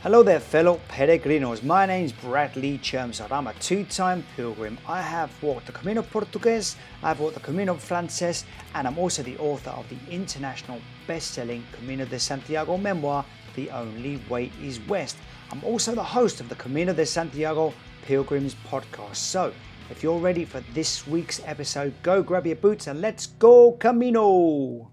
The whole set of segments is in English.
Hello there, fellow peregrinos. My name's Bradley Chermside. I'm a two-time pilgrim. I have walked the Camino Portuguese, I've walked the Camino Frances, and I'm also the author of the international best-selling Camino de Santiago memoir, The Only Way is West. I'm also the host of the Camino de Santiago Pilgrims podcast. So, if you're ready for this week's episode, go grab your boots and let's go Camino!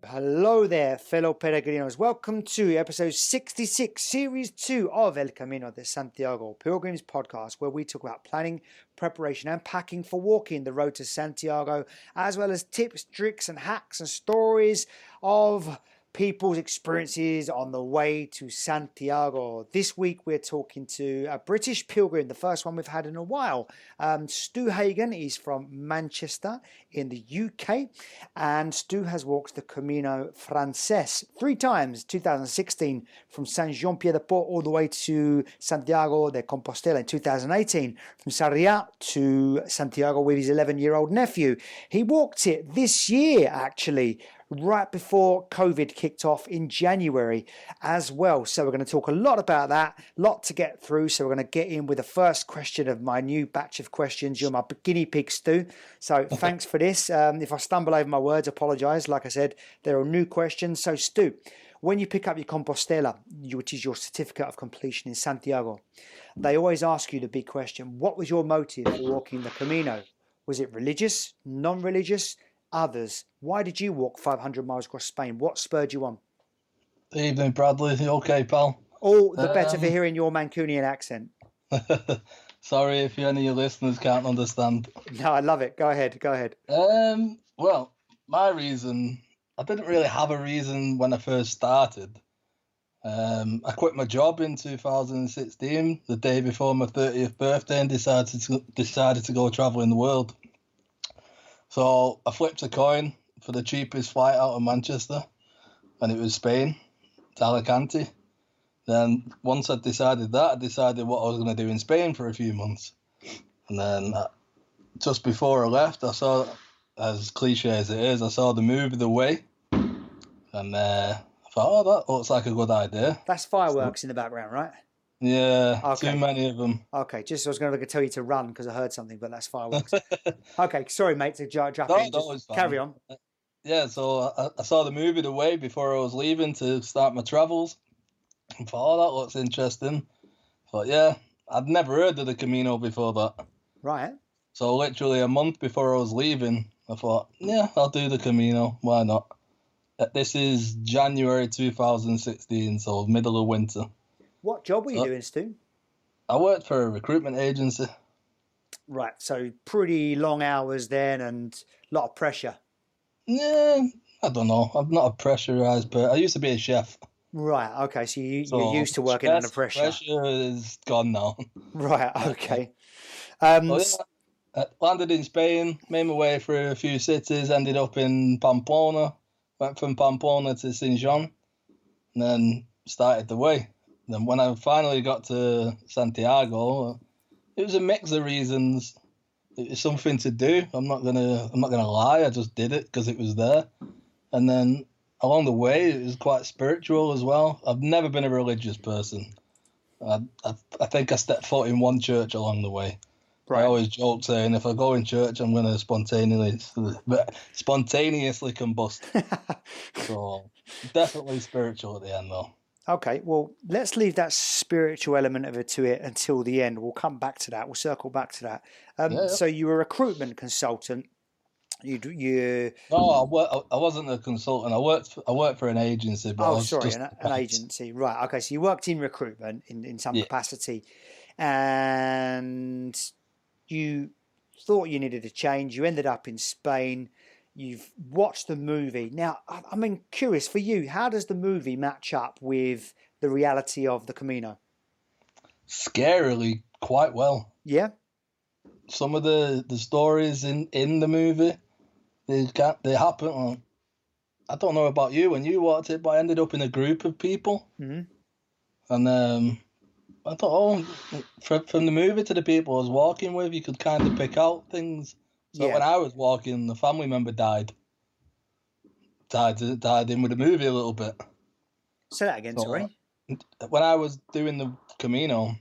Hello there, fellow peregrinos. Welcome to episode 66, series 2 of El Camino de Santiago Pilgrims podcast, where we talk about planning, preparation and packing for walking the road to Santiago, as well as tips, tricks and hacks and stories of people's experiences on the way to Santiago. This week we're talking to a British pilgrim, the first one we've had in a while. Stu Hagen is from Manchester in the UK, and Stu has walked the Camino Frances 3 times, 2016 from Saint-Jean-Pied-de-Port all the way to Santiago de Compostela in 2018, from Sarriá to Santiago with his 11-year-old nephew. He walked it this year actually, right before COVID kicked off in January as well. So we're going to talk a lot about that, lot to get through. So we're going to get in with the first question of my new batch of questions. You're my guinea pig, Stu. So thanks for this. If I stumble over my words, apologise. Like I said, there are new questions. So Stu, when you pick up your Compostela, which is your certificate of completion in Santiago, they always ask you the big question: what was your motive for walking the Camino? Was it religious, non-religious, others? Why did you walk 500 miles across Spain? What spurred you on? Evening, Bradley. You okay, pal? All the better for hearing your Mancunian accent. Sorry if any of your listeners can't understand. No, I love it. Go ahead. Well, my reason, I didn't really have a reason when I first started. I quit my job in 2016, the day before my 30th birthday, and decided to go travelling the world. So I flipped a coin for the cheapest flight out of Manchester, and it was Spain to Alicante. Then once I decided that, I decided what I was going to do in Spain for a few months. And then just before I left, I saw, as cliche as it is, I saw the movie The Way. And I thought, that looks like a good idea. That's fireworks in the background, right? Yeah, okay. Too many of them. Okay, just I was going to tell you to run because I heard something, but that's fireworks. Okay, sorry, mate, to jump in. Just carry on. Yeah, so I saw the movie The Way before I was leaving to start my travels. I thought, that looks interesting. But yeah, I'd never heard of the Camino before that. Right. So literally a month before I was leaving, I thought, yeah, I'll do the Camino. Why not? This is January 2016, so middle of winter. What job were you doing, Stu? I worked for a recruitment agency. Right, so pretty long hours then and a lot of pressure. Yeah, I don't know. I'm not a pressurised person. I used to be a chef. Right, okay, so you're used to working under pressure. Pressure is gone now. Right, okay. I landed in Spain, made my way through a few cities, ended up in Pamplona, went from Pamplona to Saint-Jean, and then started the way. Then when I finally got to Santiago, it was a mix of reasons. It was something to do. I'm not gonna lie. I just did it because it was there. And then along the way, it was quite spiritual as well. I've never been a religious person. I think I stepped foot in one church along the way. Right. I always joke saying if I go in church, I'm going to spontaneously combust. So definitely spiritual at the end, though. Okay, well, let's leave that spiritual element of it to it until the end. We'll come back to that. We'll circle back to that. So you were a recruitment consultant. You. No, I wasn't a consultant. I worked for an agency. But an agency. Right. Okay, so you worked in recruitment in some capacity, and you thought you needed a change. You ended up in Spain. You've watched the movie. Now, I'm curious for you, how does the movie match up with the reality of the Camino? Scarily, quite well. Yeah? Some of the stories in the movie, they happen. I don't know about you when you watched it, but I ended up in a group of people. Mm-hmm. And I thought, from the movie to the people I was walking with, you could kind of pick out things. So when I was walking, the family member died in with the movie a little bit. Say that again, sorry. when I was doing the Camino,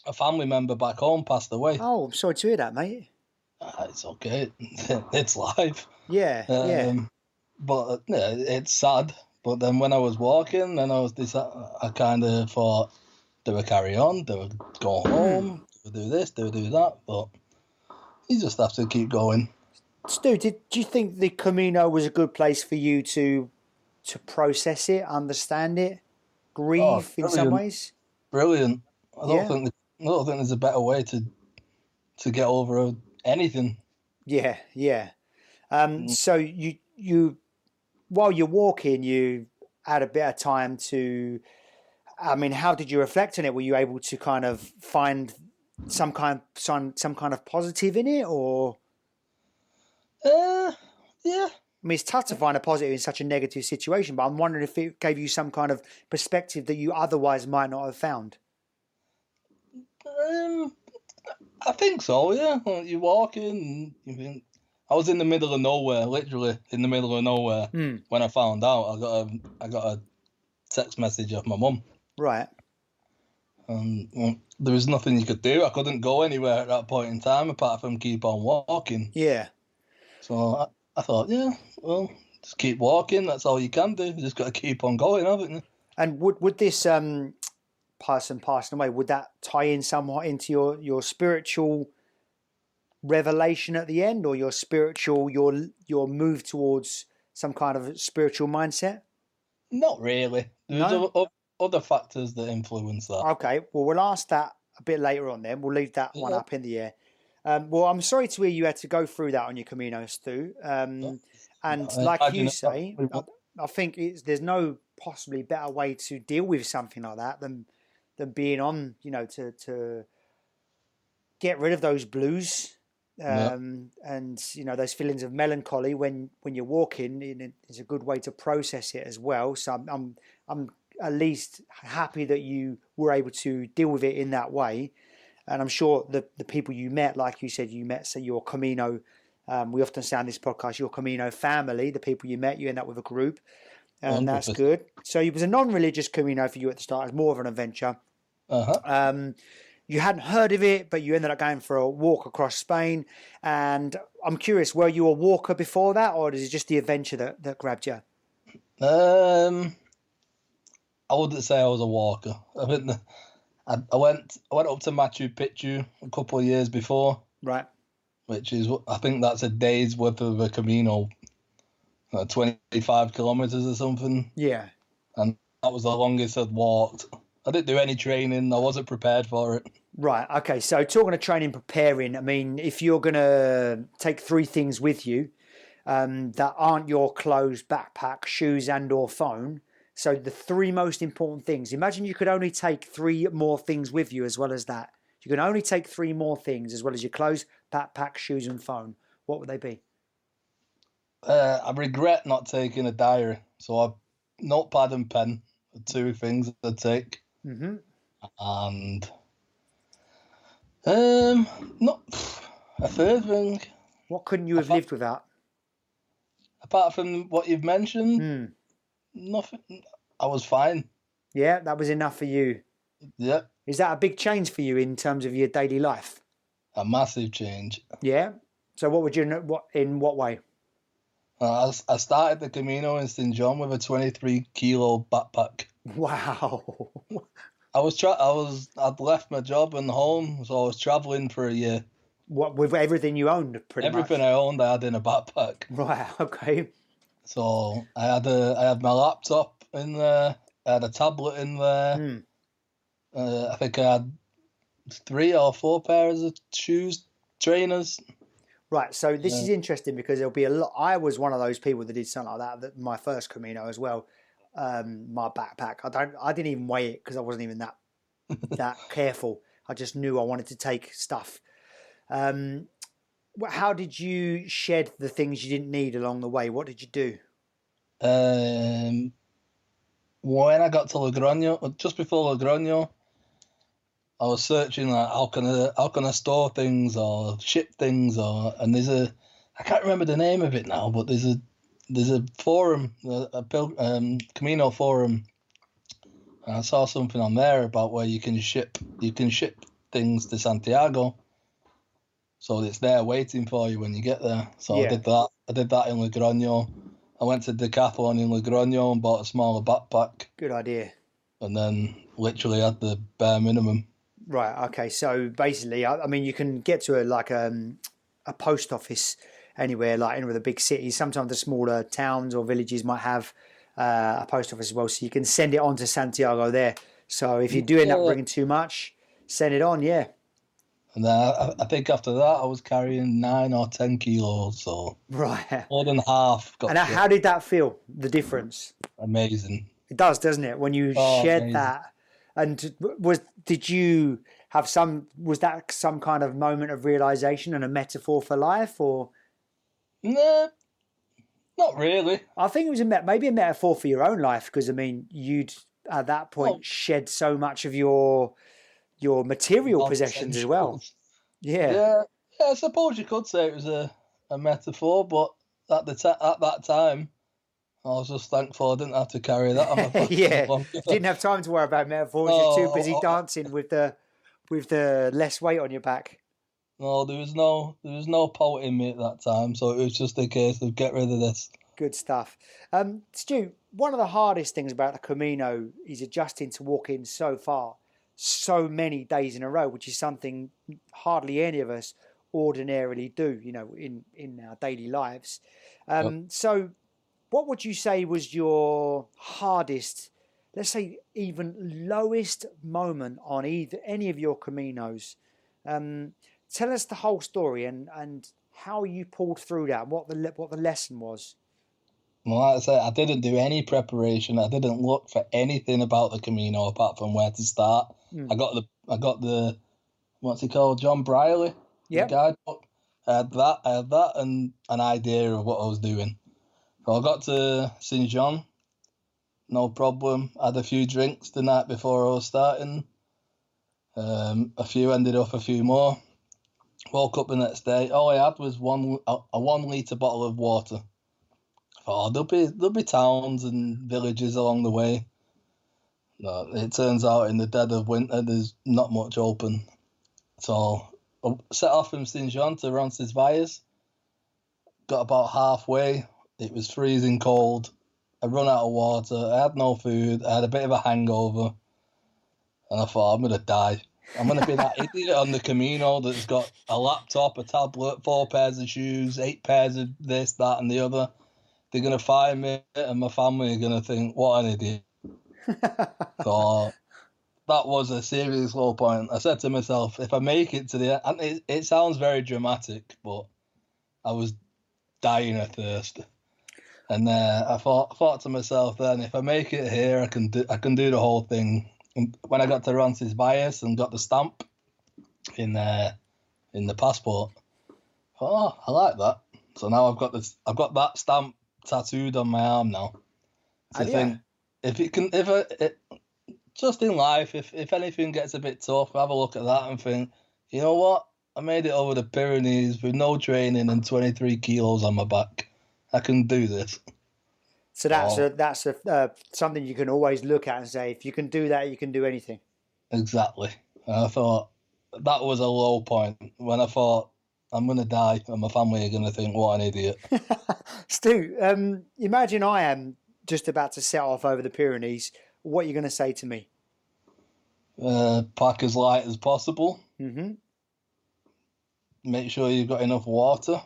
a family member back home passed away. Oh, I'm sorry to hear that, mate. It's okay. It's life. Yeah, yeah. But yeah, it's sad. But then when I was walking, then I kind of thought, do I carry on? Do I go home? Do I do this? Do I do that? But you just have to keep going. Stu, do you think the Camino was a good place for you to process it, understand it, grieve in some ways? Brilliant. I don't think there's a better way to get over anything. Yeah, yeah. So you while you're walking, you had a bit of time to. I mean, how did you reflect on it? Were you able to kind of find some kind of positive in it, or? Yeah. I mean, it's tough to find a positive in such a negative situation, but I'm wondering if it gave you some kind of perspective that you otherwise might not have found. I think so. Yeah, you walk in, and you think. I was in the middle of nowhere, literally in the middle of nowhere. When I found out, I got a text message off my mum. Right. And there was nothing you could do. I couldn't go anywhere at that point in time apart from keep on walking. Yeah. So I thought, yeah, well, just keep walking. That's all you can do. You just got to keep on going, haven't you? And would this person passing away, would that tie in somewhat into your spiritual revelation at the end, or your spiritual your move towards some kind of spiritual mindset? Not really. There's other factors that influence that. Okay, well, we'll ask that a bit later on then. We'll leave that one up in the air. Well, I'm sorry to hear you had to go through that on your Camino, Stu. And like you say, I think there's no possibly better way to deal with something like that than being on, to get rid of those blues and those feelings of melancholy when you're walking. It's a good way to process it as well. So I'm at least happy that you were able to deal with it in that way. And I'm sure the people you met, like you said, so your Camino, we often say on this podcast, your Camino family, the people you met, you end up with a group, and 100%. That's good. So it was a non-religious Camino for you at the start. It was more of an adventure. You hadn't heard of it, but you ended up going for a walk across Spain. And I'm curious, were you a walker before that, or is it just the adventure that grabbed you? I wouldn't say I was a walker. I went up to Machu Picchu a couple of years before. Right. Which is, I think that's a day's worth of a Camino, 25 kilometers or something. Yeah. And that was the longest I'd walked. I didn't do any training. I wasn't prepared for it. Right. Okay. So talking of training, preparing, I mean, if you're going to take 3 things with you that aren't your clothes, backpack, shoes and or phone. So the 3 most important things. Imagine you could only take 3 more things with you as well as that. You can only take 3 more things as well as your clothes, backpack, shoes and phone. What would they be? I regret not taking a diary. So a notepad and pen are 2 things I'd take. Mm-hmm. And not a 3rd thing. What couldn't you have lived without? Apart from what you've mentioned, nothing. I was fine. Yeah, that was enough for you. Yeah. Is that a big change for you in terms of your daily life? A massive change. Yeah. So what would you know? In what way? I started the Camino in St. John with a 23-kilo backpack. Wow. I'd left my job and home, so I was traveling for a year. What, with everything you owned, pretty much? Everything I owned, I had in a backpack. Right. Okay. So I had my laptop in there. I had a tablet in there. I think I had 3 or 4 pairs of shoes, trainers. Right. So this is interesting because there'll be a lot. I was one of those people that did something like that my first Camino as well. My backpack. I didn't even weigh it because I wasn't even that careful. I just knew I wanted to take stuff. How did you shed the things you didn't need along the way? What did you do? When I got to Logroño, just before Logroño, I was searching like how can I store things or ship things and I can't remember the name of it now, but there's a forum, a Camino forum And I saw something on there about where you can ship things to Santiago, so it's there waiting for you when you get there. So Yeah. I did that. I did that in Logroño. I went to Decathlon in Logroño and bought a smaller backpack, Good idea. and then literally had the bare minimum. Right. Okay. So basically, I mean, you can get to a post office anywhere, like in the big cities. Sometimes the smaller towns or villages might have a post office as well, so you can send it on to Santiago there. So if you do end up bringing too much, send it on. Yeah. And then I think after that I was carrying 9 or 10 kilos, so Right. more than half got And shipped. how did that feel? The difference? Amazing. It does, doesn't it? When you shed amazing. that, and did you have was that some kind of moment of realization and a metaphor for life, or? Nah, not really. I think it was maybe a metaphor for your own life, because I mean, you'd at that point Well, shed so much of your material possessions as well. Yeah. Yeah, I suppose you could say it was a metaphor, but at that time, I was just thankful I didn't have to carry that on my back. Yeah. Didn't have time to worry about metaphors. You're too busy dancing with the less weight on your back. No, there was no pout in me at that time, so it was just a case of get rid of this. Good stuff. Stu, one of the hardest things about the Camino is adjusting to walking so far, so many days in a row, which is something hardly any of us ordinarily do, in our daily lives. So what would you say was your hardest, let's say even lowest moment on any of your Caminos? Tell us the whole story and how you pulled through that, what the lesson was. Well, like I said, I didn't do any preparation. I didn't look for anything about the Camino apart from where to start. I got the what's he called, John Brierley, the guidebook. I had that and an idea of what I was doing. So I got to St. John, no problem. Had a few drinks the night before I was starting. A few more. Woke up the next day. All I had was a 1 litre bottle of water. I thought, there'll be towns and villages along the way. No, it turns out in the dead of winter there's not much open. So I set off from St. John to Roncesvalles. Got about halfway. It was freezing cold. I run out of water. I had no food. I had a bit of a hangover. And I thought, I'm going to die. I'm going to be that idiot on the Camino that's got a laptop, a tablet, 4 pairs of shoes, 8 pairs of this, that, and the other. They're going to find me, and my family are going to think, what an idiot. So that was a serious low point. I said to myself, if I make it to the end, and it sounds very dramatic, but I was dying of thirst. And I thought to myself then, if I make it here, I can do the whole thing. And when I got to Roncesvalles and got the stamp in the passport, I thought, I like that. So now I've got that stamp tattooed on my arm now. To think, just in life, if anything gets a bit tough, have a look at that and think, you know what? I made it over the Pyrenees with no training and 23 kilos on my back. I can do this. So that's something you can always look at and say, if you can do that, you can do anything. Exactly. And I thought that was a low point when I thought I'm going to die and my family are going to think, what an idiot. Stu, imagine I am just about to set off over the Pyrenees. What are you going to say to me? Pack as light as possible. Mm-hmm. Make sure you've got enough water.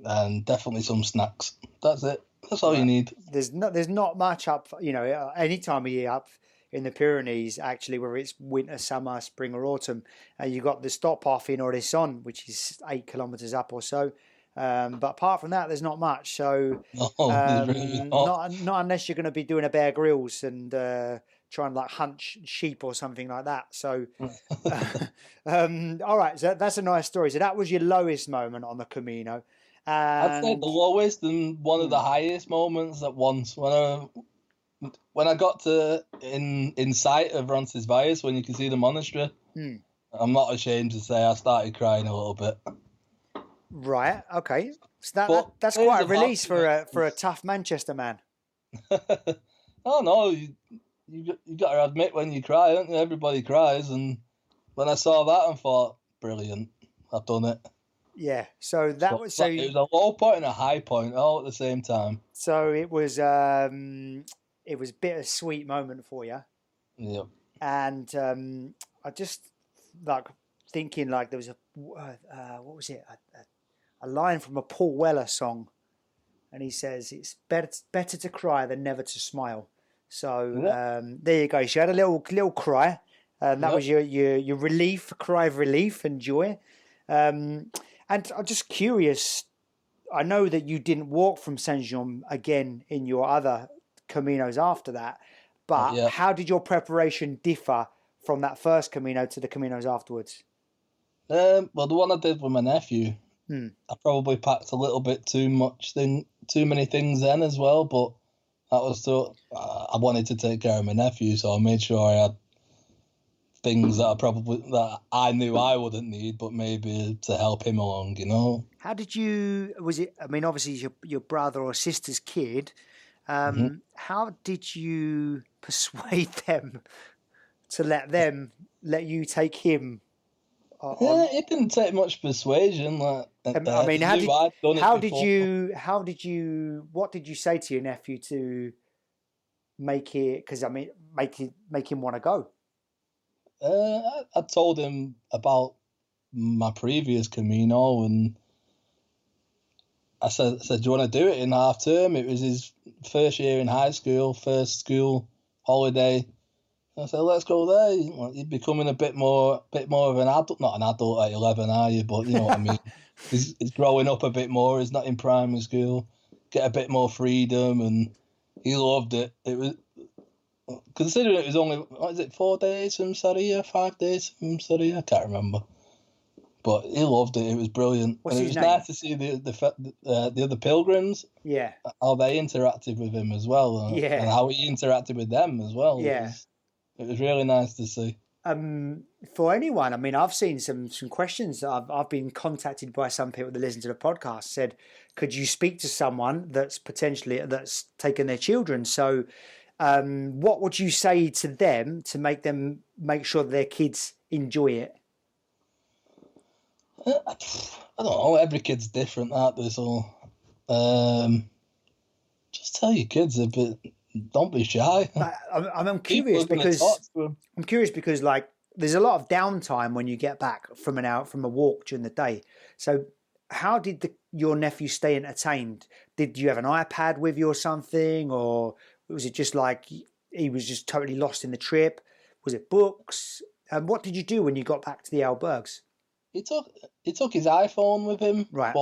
And definitely some snacks. That's it. That's all you need. There's not much up, any time of year up in the Pyrenees, actually, whether it's winter, summer, spring or autumn. You've got the stop off in Orisson, which is 8 kilometres up or so. But apart from that, there's not much. So really not. Not unless you're going to be doing a Bear Grylls and trying to hunt sheep or something like that. So, all right. So that's a nice story. So that was your lowest moment on the Camino. I'd say the lowest and one of the highest moments at once when I got to in sight of Roncesvalles, when you can see the monastery. I'm not ashamed to say I started crying a little bit. Right. Okay. So that's quite a release for a tough Manchester man. Oh no, you got to admit when you cry, don't you? Everybody cries, and when I saw that, I thought, brilliant, I've done it. Yeah. So that was it was a low point and a high point all at the same time. So it was bittersweet moment for you. Yeah. And I just like thinking like there was what was it, a line from a Paul Weller song, and he says it's better to cry than never to smile. So there you go. So you had a little cry, and that was your relief, cry of relief and joy. And I'm just curious. I know that you didn't walk from Saint-Jean again in your other Caminos after that, but how did your preparation differ from that first Camino to the Caminos afterwards? Well, the one I did with my nephew, I probably packed a little bit too many things then as well, but that was I wanted to take care of my nephew, so I made sure I had things that I knew I wouldn't need, but maybe to help him along, you know. How did you? Was it? I mean, obviously your brother or sister's kid. How did you persuade them to let you take him? It didn't take much persuasion. What did you say to your nephew to make it? Because I mean, make him want to go. I told him about my previous Camino, and I said, do you want to do it in half term? It was his first year in high school, first school holiday. I said, let's go there. You're becoming a bit more of an adult. Not an adult at 11, are you? But you know what I mean. He's growing up a bit more. He's not in primary school. Get a bit more freedom, and he loved it. It was, considering it was only 4 days from Sarria, 5 days from Sarria, I can't remember. But he loved it. It was brilliant. What's and his it was name? nice to see the other pilgrims. Yeah. How they interacted with him as well. And how he interacted with them as well. Yeah. It was really nice to see. For anyone, I mean, I've seen some questions. I've been contacted by some people that listen to the podcast. Said, could you speak to someone that's taken their children? So, what would you say to them to make sure their kids enjoy it? I don't know. Every kid's different, aren't they? So, just tell your kids a bit. Don't be shy. I'm curious because like there's a lot of downtime when you get back from a walk during the day. So, how did your nephew stay entertained? Did you have an iPad with you or something, or was it just like he was just totally lost in the trip? Was it books? And what did you do when you got back to the albergues? He took his iPhone with him, right?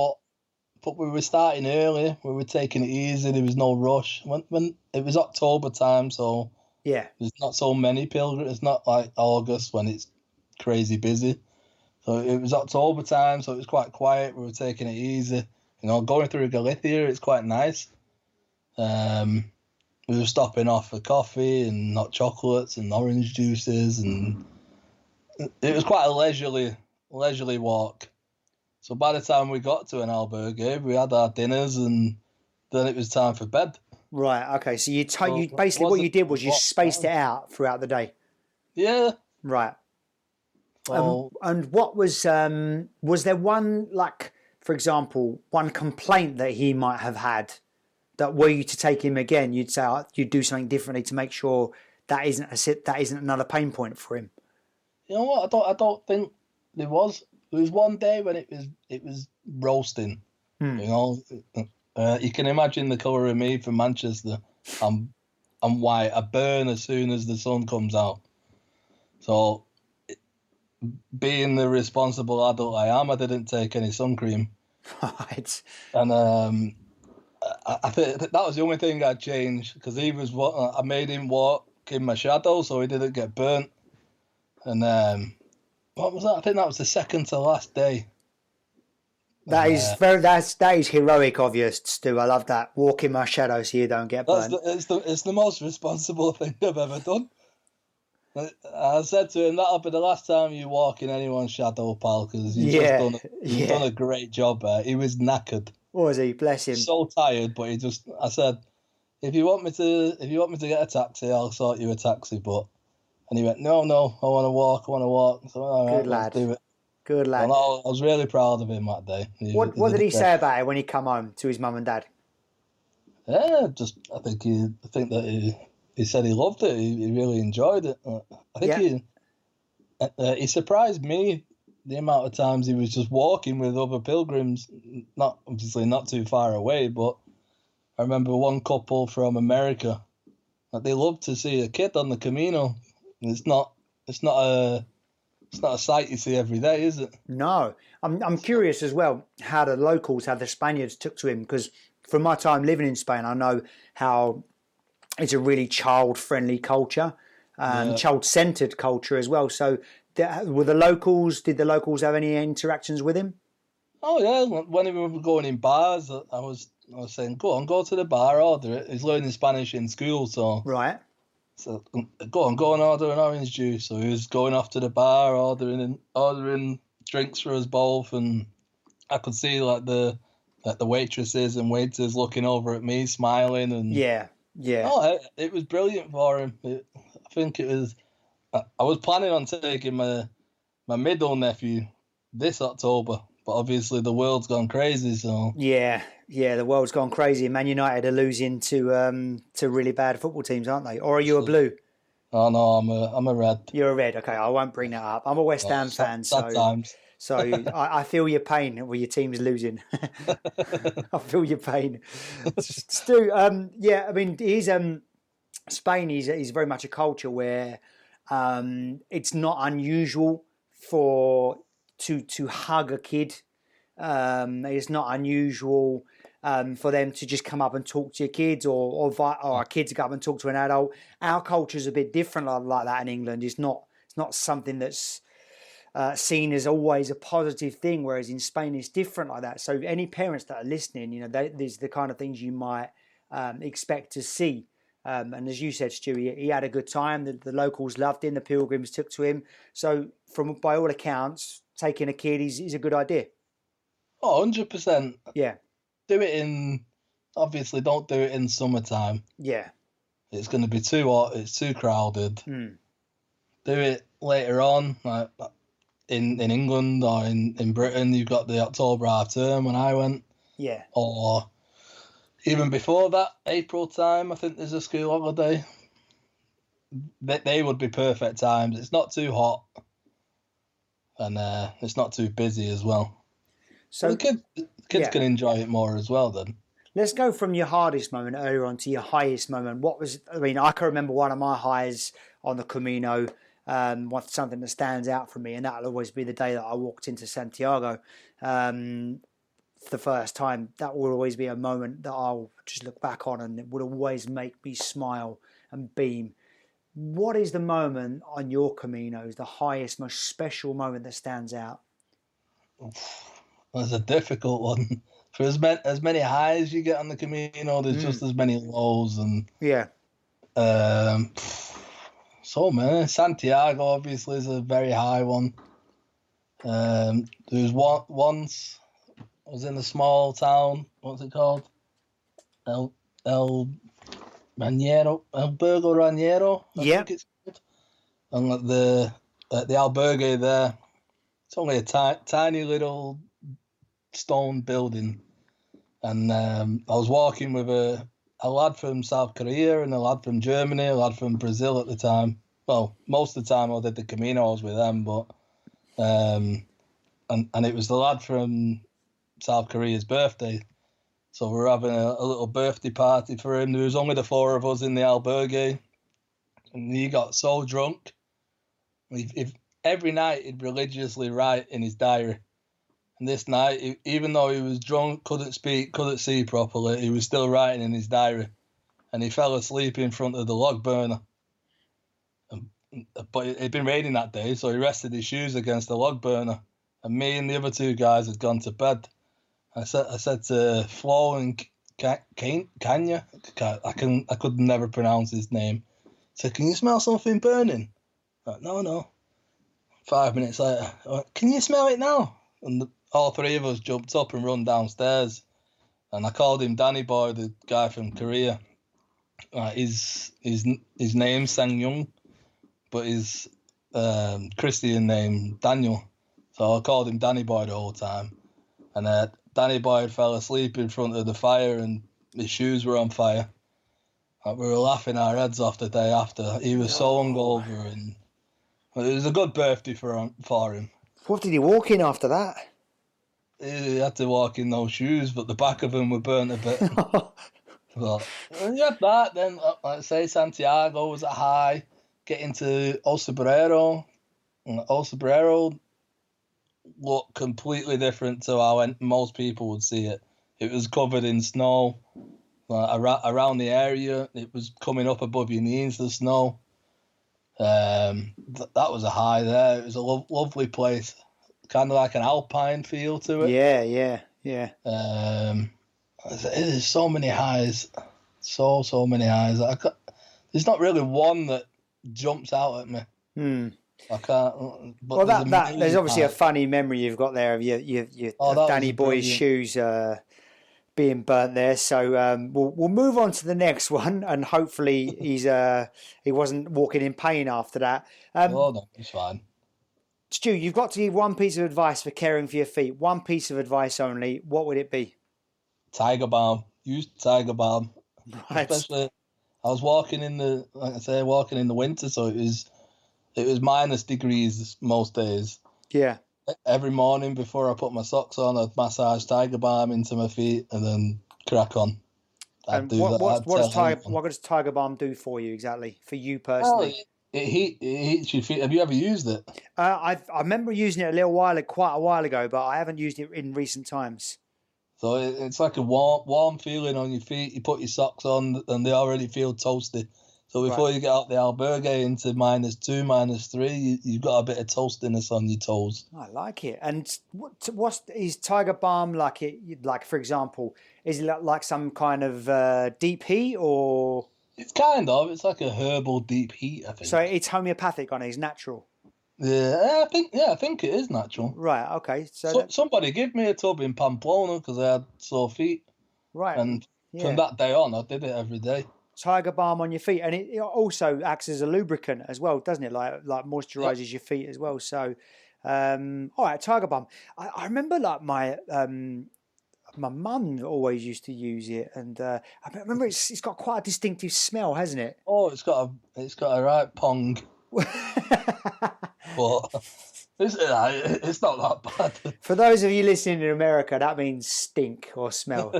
But we were starting early. We were taking it easy. There was no rush. When it was October time, so there's not so many pilgrims. It's not like August when it's crazy busy. So it was October time, so it was quite quiet. We were taking it easy. You know, going through Galicia, it's quite nice. We were stopping off for coffee and hot chocolates and orange juices, and it was quite a leisurely walk. So by the time we got to an albergue, we had our dinners, and then it was time for bed. Right. Okay. So you basically what you did was you spaced it out throughout the day. Yeah. Right. And what was there one, like, for example, one complaint that he might have had that were you to take him again, you'd say you'd do something differently to make sure that isn't another pain point for him? You know what? I don't think there was. There was one day when it was roasting. You know, you can imagine the colour of me from Manchester. I'm white. I burn as soon as the sun comes out. So, being the responsible adult I am, I didn't take any sun cream. Right. And I think that was the only thing I'd change, because I made him walk in my shadow so he didn't get burnt. And what was that? I think that was the second to last day. That is heroic of you, Stu. I love that. Walk in my shadow so you don't get burnt. It's the most responsible thing I've ever done. I said to him, that'll be the last time you walk in anyone's shadow, pal, because you've done a great job there. He was knackered. What was he? Bless him. So tired, but I said, if you want me to get a taxi, I'll sort you a taxi. And he went, no, I want to walk. So all Good right, let's lad. do it. Good lad. And I was really proud of him that day. What did he say about it when he come home to his mum and dad? Yeah, I think that he said he loved it. He really enjoyed it. I think he surprised me the amount of times he was just walking with other pilgrims, not too far away. But I remember one couple from America that they loved to see a kid on the Camino. It's not a sight you see every day, is it? No, I'm curious as well how the Spaniards took to him, because from my time living in Spain, I know how it's a really child-friendly culture, child-centered culture as well. So, did the locals have any interactions with him? Oh yeah, when we were going in bars, I was saying, go to the bar, order it. He's learning Spanish in school, so Right. so go and order an orange juice. So he was going off to the bar, ordering drinks for us both, and I could see like the waitresses and waiters looking over at me, smiling, and Yeah. it was brilliant for him. I think it was. I was planning on taking my middle nephew this October, but obviously the world's gone crazy. So Yeah, the world's gone crazy. Man United are losing to really bad football teams, aren't they? Or are you a blue? oh no, I'm a red. You're a red. Okay, I won't bring that up. I'm a West Ham fan, Sad times. so I feel your pain when your team's losing. I feel your pain. Stu, yeah, I mean, Spain is very much a culture where it's not unusual to hug a kid. It's not unusual for them to just come up and talk to your kids, or our kids to come up and talk to an adult. Our culture is a bit different like that in England. It's not something that's seen as always a positive thing, whereas in Spain it's different like that. So any parents that are listening, these are the kind of things you might expect to see. And as you said, Stu, he had a good time. The locals loved him. The pilgrims took to him. So by all accounts, taking a kid is a good idea. Oh, 100%. Yeah. Do it obviously don't do it in summertime. Yeah. It's going to be too hot. It's too crowded. Do it later on, like in England or in Britain. You've got the October half term when I went. Yeah. Or even before that, April time, I think there's a school holiday. They would be perfect times. It's not too hot, and it's not too busy as well. So the kids can enjoy it more as well then. Let's go from your hardest moment earlier on to your highest moment. I can remember one of my highs on the Camino, something that stands out for me, and that'll always be the day that I walked into Santiago for the first time. That will always be a moment that I'll just look back on, and it would always make me smile and beam. What is the moment on your Caminos, the highest, most special moment that stands out? That's a difficult one. For as many highs you get on the Camino, there's just as many lows, and so many. Santiago obviously is a very high one. There was once I was in a small town. What's it called? El Raniero, Albergo Raniero. I think it's called. And at the albergue there, it's only a tiny little stone building, and I was walking with a lad from South Korea and a lad from Germany, a lad from Brazil at the time. Well, most of the time I did the Camino, I was with them, but and it was the lad from South Korea's birthday, so we were having a little birthday party for him. There was only the four of us in the albergue, and he got so drunk. Every night he'd religiously write in his diary. And this night, even though he was drunk, couldn't speak, couldn't see properly, he was still writing in his diary. And he fell asleep in front of the log burner. But it had been raining that day, so he rested his shoes against the log burner. And me and the other two guys had gone to bed. I said to Flo and Kanya, I could never pronounce his name. I said, "Can you smell something burning?" Like, no. 5 minutes later, "Can you smell it now?" And all three of us jumped up and run downstairs. And I called him Danny Boy, the guy from Korea. His name's Sang Young, but his Christian name Daniel. So I called him Danny Boy the whole time. And Danny Boy fell asleep in front of the fire, and his shoes were on fire. We were laughing our heads off the day after. He was so hungover, and it was a good birthday for him. What did he walk in after that? He had to walk in those shoes, but the back of them were burnt a bit. But when you had that, then like say Santiago was a high. Getting to El Sobrero, and El Sobrero looked completely different to how most people would see it. It was covered in snow. Around the area, it was coming up above your knees, the snow. That was a high there. It was a lovely place, kind of like an alpine feel to it. Yeah. There's so many highs, so many highs. There's not really one that jumps out at me. I can't. But there's obviously a funny memory you've got there of your Danny Boy's shoes being burnt there. So we'll move on to the next one, and hopefully he wasn't walking in pain after that. No, he's fine. Stu, you've got to give one piece of advice for caring for your feet. One piece of advice only. What would it be? Tiger Balm. Use Tiger Balm. Right. Especially, I was walking in the winter, so it was minus degrees most days. Yeah. Every morning before I put my socks on, I'd massage Tiger Balm into my feet and then crack on. What does Tiger Balm do for you exactly? For you personally? Well, it heats your feet. Have you ever used it? I remember using it quite a while ago, but I haven't used it in recent times. So it's like a warm feeling on your feet. You put your socks on and they already feel toasty. So before you get out the albergue into -2, -3, you've got a bit of toastiness on your toes. I like it. And what is Tiger Balm like? Like, for example, is it like some kind of deep heat, or? It's like a herbal deep heat, I think. So it's homeopathic on it. It's natural. Yeah, I think it is natural. Right. Okay. So somebody gave me a tub in Pamplona because I had sore feet. Right. And from that day on, I did it every day. Tiger Balm on your feet, and it also acts as a lubricant as well, doesn't it? Like moisturizes your feet as well. So, all right, Tiger Balm. I remember like my mum always used to use it, and I remember it's got quite a distinctive smell, hasn't it? Oh, it's got a right pong. But it's not that bad. For those of you listening in America, that means stink or smell.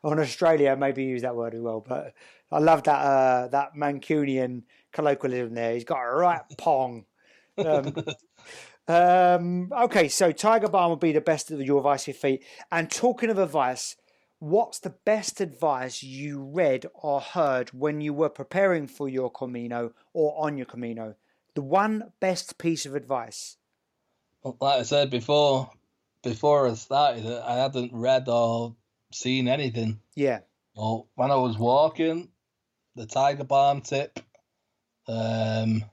On Australia, maybe use that word as well. But I love that Mancunian colloquialism there. He's got a right pong. Okay, so Tiger Balm would be the best of your advice for your feet. And talking of advice, what's the best advice you read or heard when you were preparing for your Camino or on your Camino? The one best piece of advice. Like I said before I started it, I hadn't read or seen anything. Yeah. Well, when I was walking, the Tiger Balm tip. I'm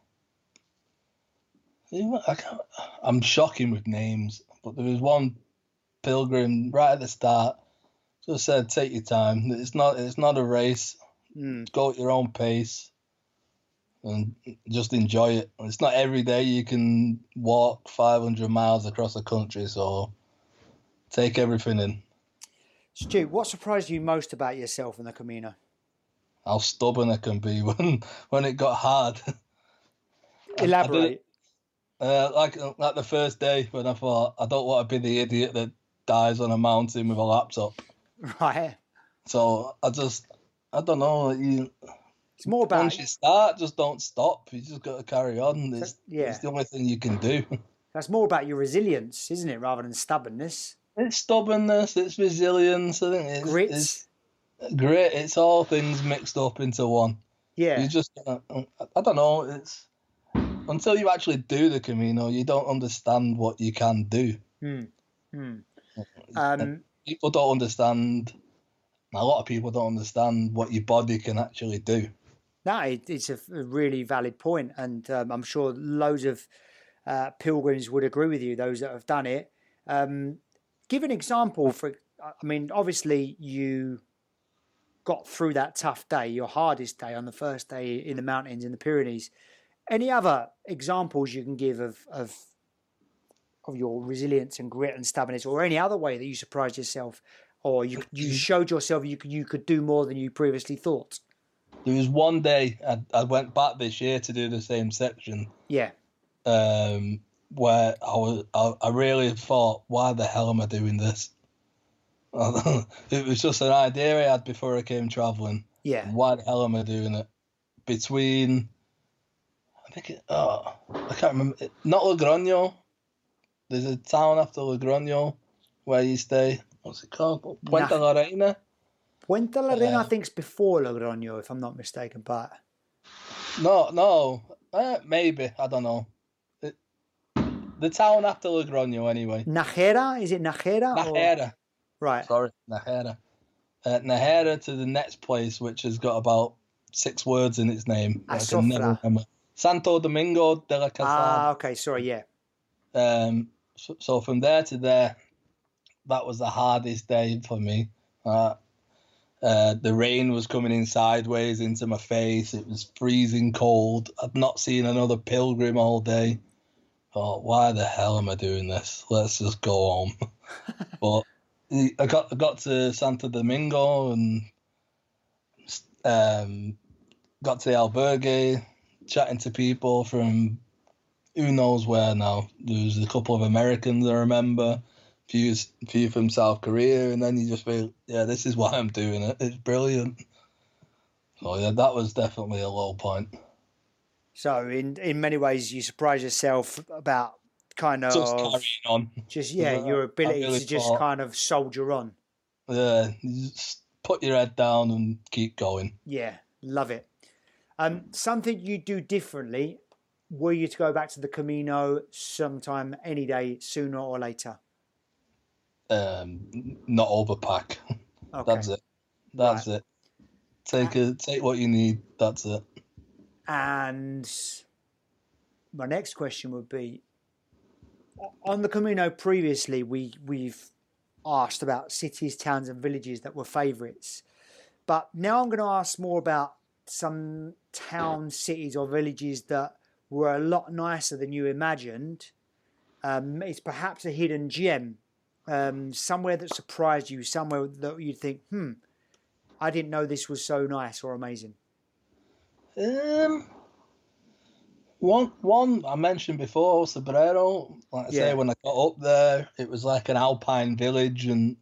shocking with names, but there was one pilgrim right at the start. Just said, take your time. It's not a race. Go at your own pace. And just enjoy it. It's not every day you can walk 500 miles across the country, so take everything in. Stu, what surprised you most about yourself in the Camino? How stubborn I can be when it got hard. Elaborate. Like the first day when I thought, I don't want to be the idiot that dies on a mountain with a laptop. Right. So I don't know. It's more about... Once you start, just don't stop. You just got to carry on. It's the only thing you can do. That's more about your resilience, isn't it, rather than stubbornness? It's stubbornness, it's resilience. I think grit. It's grit. It's all things mixed up into one. Yeah. You just, I don't know. It's until you actually do the Camino, you don't understand what you can do. People don't understand. A lot of people don't understand what your body can actually do. No, it's a really valid point, and I'm sure loads of pilgrims would agree with you, those that have done it. Give an example. Obviously you got through that tough day, your hardest day on the first day in the mountains in the Pyrenees. Any other examples you can give of your resilience and grit and stubbornness, or any other way that you surprised yourself, or you showed yourself you could do more than you previously thought? There was one day I went back this year to do the same section. Yeah. Where I really thought, why the hell am I doing this? It was just an idea I had before I came traveling. Yeah. Why the hell am I doing it? Between, I can't remember. Not Logroño. There's a town after Logroño where you stay. What's it called? Puente la Reina. Puente la Reina, I think, is before Logroño, if I'm not mistaken. But no, maybe, I don't know. The town after Logroño, anyway. Najera, is it Najera? Najera. Right. Sorry, Najera. Najera to the next place, which has got about 6 words in its name. I can never remember. Santo Domingo de la Calzada. Ah, okay, sorry, yeah. So from there to there, that was the hardest day for me. The rain was coming in sideways into my face. It was freezing cold. I'd not seen another pilgrim all day. Thought, why the hell am I doing this? Let's just go home. But I got to Santo Domingo and got to the albergue, chatting to people from who knows where now. There was a couple of Americans I remember, a few from South Korea, and then you just feel, yeah, this is why I'm doing it. It's brilliant. So yeah, that was definitely a low point. So in many ways, you surprise yourself about kind of just carrying on. Just your ability to just kind of soldier on. Yeah, you just put your head down and keep going. Yeah, love it. Something you do differently, were you to go back to the Camino sometime, any day, sooner or later? Not overpack. Okay. That's it. Take what you need. That's it. And my next question would be, on the Camino previously, we've asked about cities, towns and villages that were favourites. But now I'm going to ask more about some towns, cities or villages that were a lot nicer than you imagined. It's perhaps a hidden gem, somewhere that surprised you, somewhere that you'd think, I didn't know this was so nice or amazing. One I mentioned before, Sobrero. Like I say, when I got up there, it was like an alpine village, and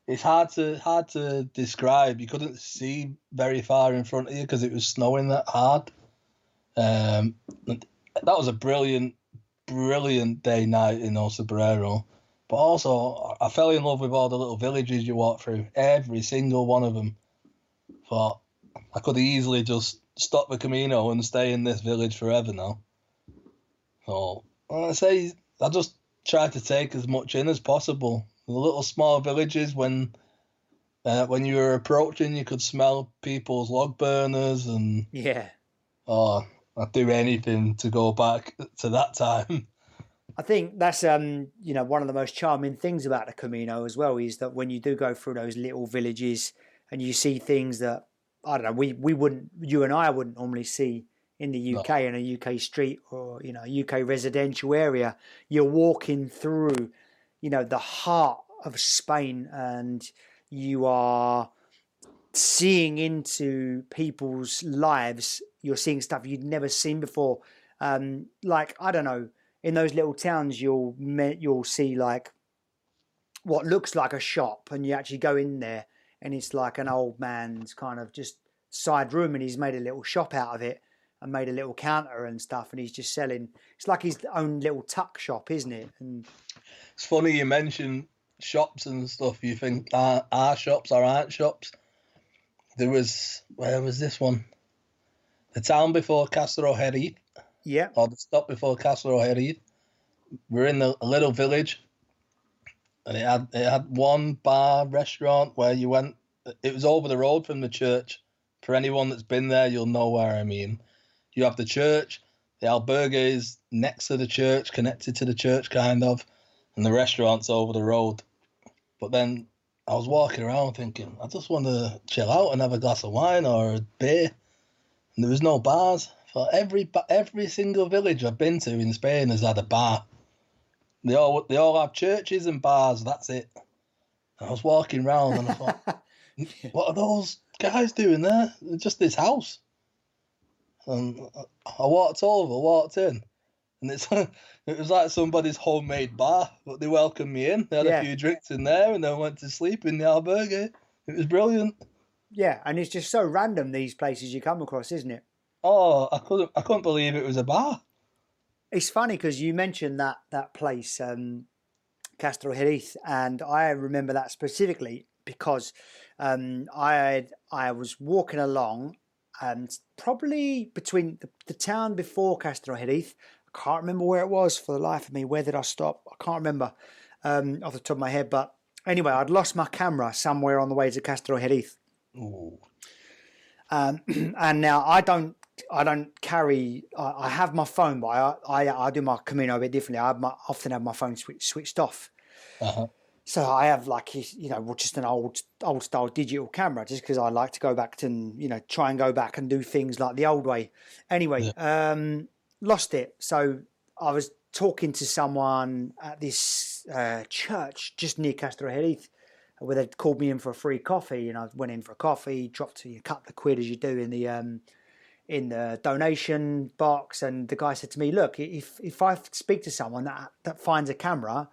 it's hard to describe. You couldn't see very far in front of you because it was snowing that hard. That was a brilliant day night in Sobrero. But also, I fell in love with all the little villages you walk through. Every single one of them. Thought I could easily just stop the Camino and stay in this village forever now. So I say I just try to take as much in as possible. The little small villages, when you were approaching, you could smell people's log burners, and I'd do anything to go back to that time. I think that's one of the most charming things about the Camino as well, is that when you do go through those little villages and you see things that, I don't know, you and I wouldn't normally see in the UK, in a UK street or, a UK residential area. You're walking through, the heart of Spain, and you are seeing into people's lives. You're seeing stuff you'd never seen before. Like, I don't know, in those little towns, you'll see like what looks like a shop, and you actually go in there, and it's like an old man's kind of just side room, and he's made a little shop out of it and made a little counter and stuff, and he's just selling. It's like his own little tuck shop, isn't it? And it's funny you mention shops and stuff. You think our shops or aren't shops. Where was this one? The town before Castro Jerez. Yeah. Or the stop before Castro Jerez. We're in a little village, and it had one bar restaurant where you went. It was over the road from the church. For anyone that's been there, you'll know where I mean. You have the church, the albergue is next to the church, connected to the church kind of, and the restaurant's over the road. But then I was walking around thinking, I just want to chill out and have a glass of wine or a beer. And there was no bars. For every single village I've been to in Spain has had a bar. They all have churches and bars. That's it. And I was walking around and I thought, what are those guys doing there? Just this house. And I walked in, and it was like somebody's homemade bar. But they welcomed me in. They had a few drinks in there, and then went to sleep in the albergue. It was brilliant. Yeah, and it's just so random, these places you come across, isn't it? Oh, I couldn't believe it was a bar. It's funny because you mentioned that place, Castro Jerez, and I remember that specifically because I was walking along, and probably between the town before Castro Jerez, I can't remember where it was for the life of me. Where did I stop? I can't remember off the top of my head. But anyway, I'd lost my camera somewhere on the way to Castro Jerez. And now I don't carry. I have my phone, but I do my Camino a bit differently. Often have my phone switched off. Uh-huh. So I have just an old style digital camera, just because I like to go back to try and go back and do things like the old way. Anyway, lost it. So I was talking to someone at this church just near Castro Jerez, where they'd called me in for a free coffee, and I went in for a coffee, dropped a couple of quid as you do in the donation box, and the guy said to me, "Look, if I speak to someone that finds a camera,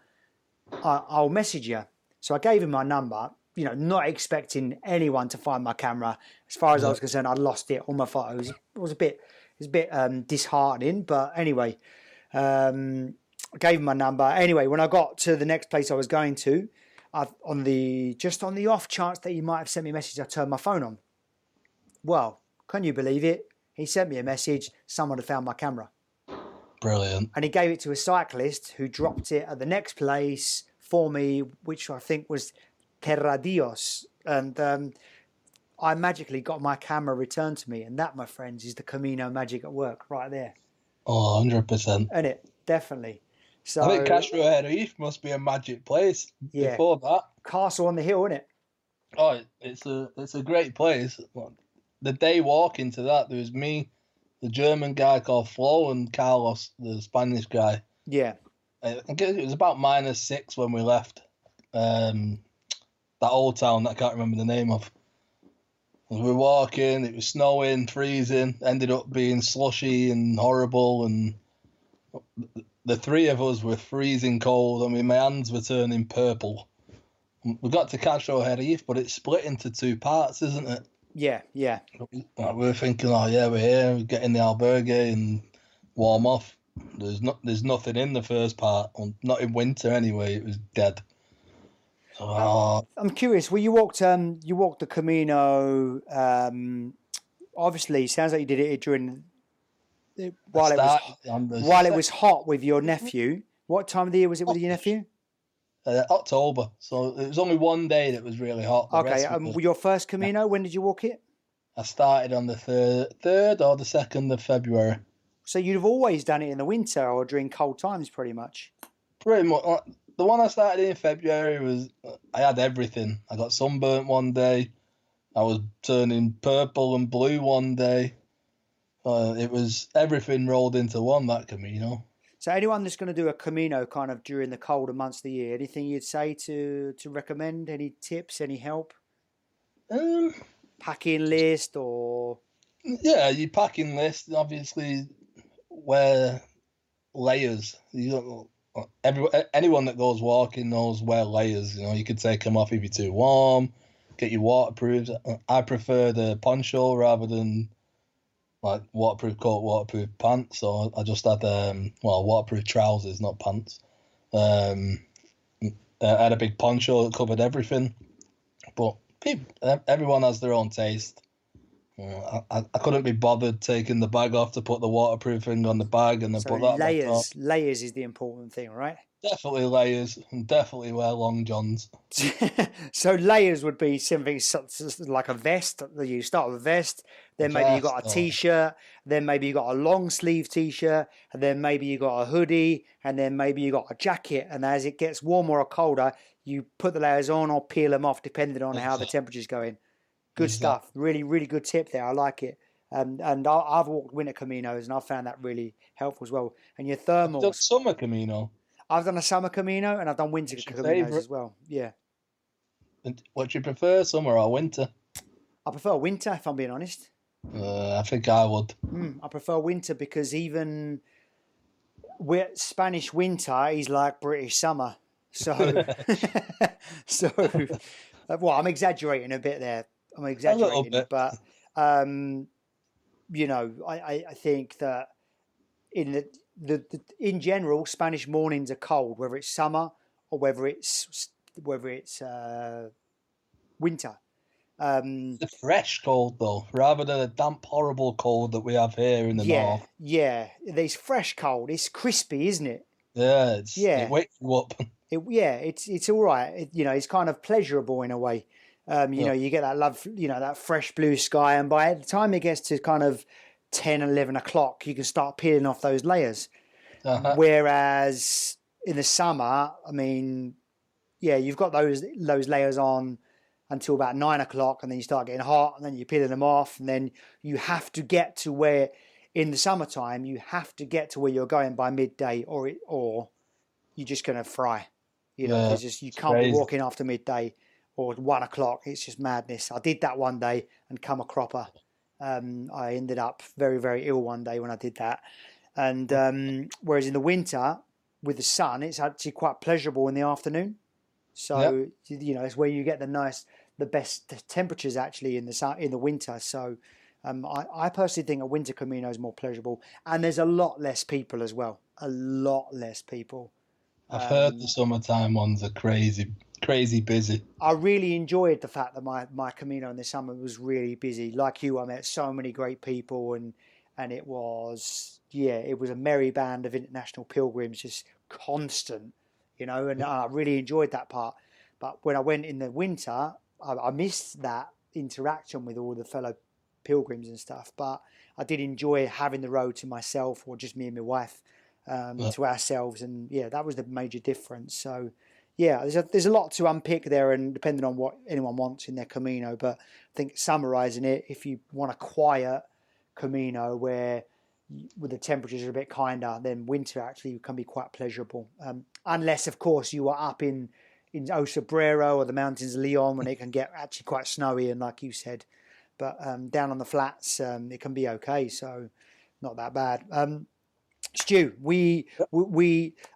I'll message you." So I gave him my number, not expecting anyone to find my camera. As far as I was concerned, I'd lost it, all my photos. It was a bit disheartening, but anyway, I gave him my number. Anyway, when I got to the next place I was going to, on the off chance that he might have sent me a message, I turned my phone on. Well, can you believe it? He sent me a message. Someone had found my camera. Brilliant. And he gave it to a cyclist who dropped it at the next place for me, which I think was Terradios. And I magically got my camera returned to me. And that, my friends, is the Camino magic at work right there. Oh, 100%. Isn't it? Definitely. So, I think Castro Jerez must be a magic place before that. Castle on the hill, isn't it? Oh, it's a great place. The day walk into that, there was me, the German guy called Flo, and Carlos, the Spanish guy. Yeah. I think it was about -6 when we left that old town that I can't remember the name of. We were walking, it was snowing, freezing, ended up being slushy and horrible, and the three of us were freezing cold. I mean, my hands were turning purple. We got to Castro Jerez, but it's split into two parts, isn't it? Yeah. We were thinking, oh yeah, we're here, we get in the albergue and warm off. There's nothing in the first part, not in winter anyway. It was dead. So, I'm curious. Well, you walked the Camino. Obviously, it sounds like you did it during while it was hot with your nephew. What time of the year was it with your nephew? October. So it was only one day that was really hot. Okay. Your first Camino, when did you walk it? I started on the 3rd or the 2nd of February. So you'd have always done it in the winter or during cold times, pretty much. Pretty much. The one I started in February I had everything. I got sunburnt one day. I was turning purple and blue one day. It was everything rolled into one, that Camino. So anyone that's going to do a Camino kind of during the colder months of the year, anything you'd say to recommend? Any tips, any help? Packing list or... Yeah, your packing list, obviously, wear layers. Anyone that goes walking knows wear layers. You could take them off if you're too warm, get your waterproofs. I prefer the poncho rather than like waterproof coat, waterproof pants. So I just had waterproof trousers, not pants. I had a big poncho that covered everything. But everyone has their own taste. I couldn't be bothered taking the bag off to put the waterproof thing on the bag and then So put that back on. layers is the important thing, right? Definitely layers and definitely wear long johns. So layers would be something like a vest. You start with a vest, then maybe you got a t-shirt, then maybe you got a long sleeve t-shirt, and then maybe you got a hoodie, and then maybe you got a jacket. And as it gets warmer or colder, you put the layers on or peel them off depending on how the temperature's going. Good stuff. Really, really good tip there. I like it. And I've walked winter Caminos and I've found that really helpful as well. And your thermals. Done summer Camino. I've done a summer Camino and I've done winter Caminos as well. Yeah. And what do you prefer, summer or winter? I prefer winter, if I'm being honest. I think I would. I prefer winter because even Spanish winter is like British summer. So, well, I'm exaggerating a bit there. I'm exaggerating, but you know, I think that in in general, Spanish mornings are cold, whether it's summer or whether it's winter. The fresh cold though, rather than a damp, horrible cold that we have here in the north. Yeah, there's fresh cold. It's crispy, isn't it? Yeah, it wakes you up. It's all right. You know, it's kind of pleasurable in a way. You know, you get that that fresh blue sky, and by the time it gets to kind of 10, 11 o'clock, you can start peeling off those layers. Whereas in the summer, I mean, you've got those layers on until about 9 o'clock, and then you start getting hot, and then you're peeling them off, and then you have to get to where, in the summertime, you have to get to where you're going by midday, or you're just going to fry. You know, you can't be walking after midday or 1 o'clock. It's just madness. I did that one day and come a cropper. I ended up very, very ill one day when I did that. And whereas in the winter, with the sun, it's actually quite pleasurable in the afternoon. So, you know, it's where you get the best temperatures actually in the winter. So I personally think a winter Camino is more pleasurable. And there's a lot less people as well. A lot less people. I've heard the summertime ones are crazy busy. I really enjoyed the fact that my Camino in the summer was really busy. Like you, I met so many great people, and it was a merry band of international pilgrims, just constant, you know, and I really enjoyed that part. But when I went in the winter, I missed that interaction with all the fellow pilgrims and stuff. But I did enjoy having the road to myself, or just me and my wife, to ourselves, and that was the major difference. So there's a lot to unpick there, and depending on what anyone wants in their Camino. But I think summarizing it, if you want a quiet Camino where the temperatures are a bit kinder, then winter actually can be quite pleasurable, unless of course you are up in Osabrero or the mountains of Leon, when it can get actually quite snowy, and like you said, but down on the flats it can be okay, so not that bad. Stu, I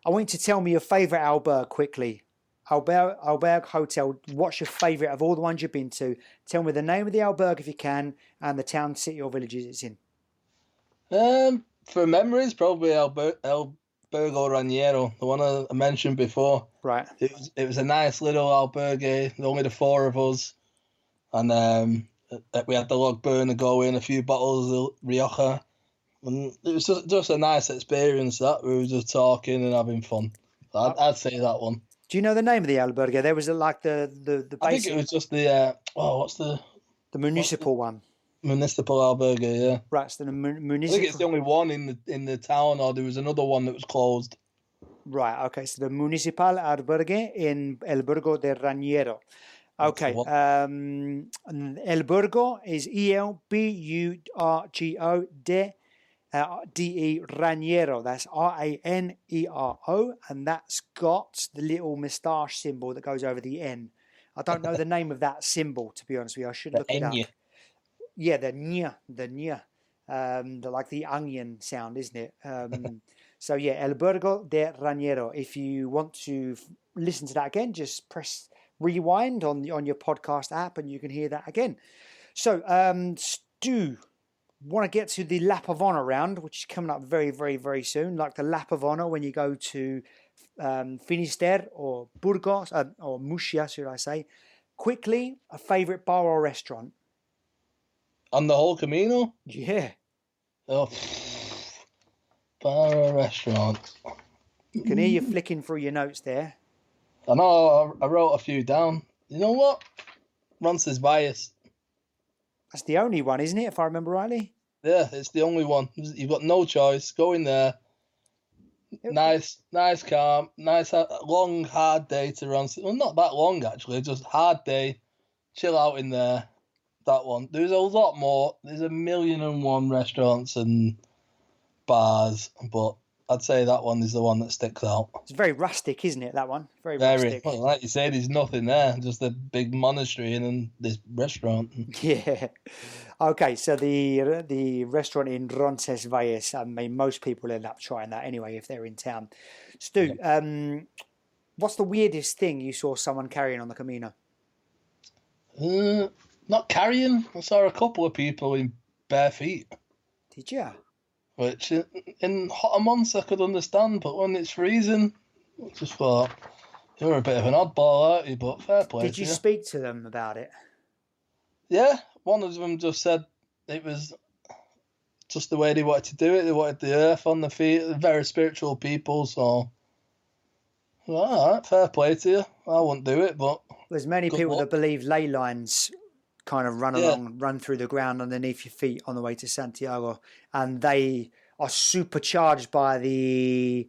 want you to tell me your favourite albergue quickly. Albergue hotel. What's your favourite of all the ones you've been to? Tell me the name of the albergue if you can, and the town, city, or villages it's in. For memories, probably Albergo Raniero, the one I mentioned before. Right. It was a nice little albergue. Only the four of us, and we had the log burner going, a few bottles of Rioja. And it was just a nice experience that we were just talking and having fun. I'd say that one. Do you know the name of the albergue? There was like the basic... I think it was just the the municipal one. Municipal albergue, yeah. Right, so the municipal. I think it's the only one in the town, or there was another one that was closed. Right. Okay. So the municipal albergue in El Burgo de Raniero. Okay. El Burgo is ELBURGO DE Raniero. That's RANERO, and that's got the little moustache symbol that goes over the N. I don't know the name of that symbol, to be honest with you. I should look it up. Yeah, the nya, like the onion sound, isn't it? So El Burgo de Raniero. If you want to listen to that again, just press rewind on your podcast app, and you can hear that again. So, Stu, want to get to the Lap of Honor round, which is coming up very, very, very soon. Like the Lap of Honor when you go to Finisterre or Burgos, or Murcia, should I say. Quickly, a favourite bar or restaurant? On the whole Camino? Yeah. Oh, bar or restaurant? Can hear you flicking through your notes there. I know I wrote a few down. You know what? Roncesvalles. That's the only one, isn't it? If I remember rightly. Yeah, it's the only one. You've got no choice. Go in there. Nice, calm, long, hard day to run. Well, not that long actually, just hard day. Chill out in there. That one. There's a lot more. There's 1,000,001 restaurants and bars, but I'd say that one is the one that sticks out. It's very rustic, isn't it? That one, very Very. rustic. Well, like you say, there's nothing there. Just a big monastery and then this restaurant. Yeah. Okay, so the restaurant in Roncesvalles, I mean, most people end up trying that anyway if they're in town. Stu, what's the weirdest thing you saw someone carrying on the Camino? Not carrying. I saw a couple of people in bare feet. Did you? Which in hotter months I could understand, but when it's freezing, I just thought, you're a bit of an oddball, aren't you? But fair play. Did you speak to them about it? Yeah, one of them just said it was just the way they wanted to do it. They wanted the earth on the feet. They're very spiritual people, so all right, fair play to you. I wouldn't do it, but there's many people that believe ley lines kind of run through the ground underneath your feet on the way to Santiago, and they are supercharged by the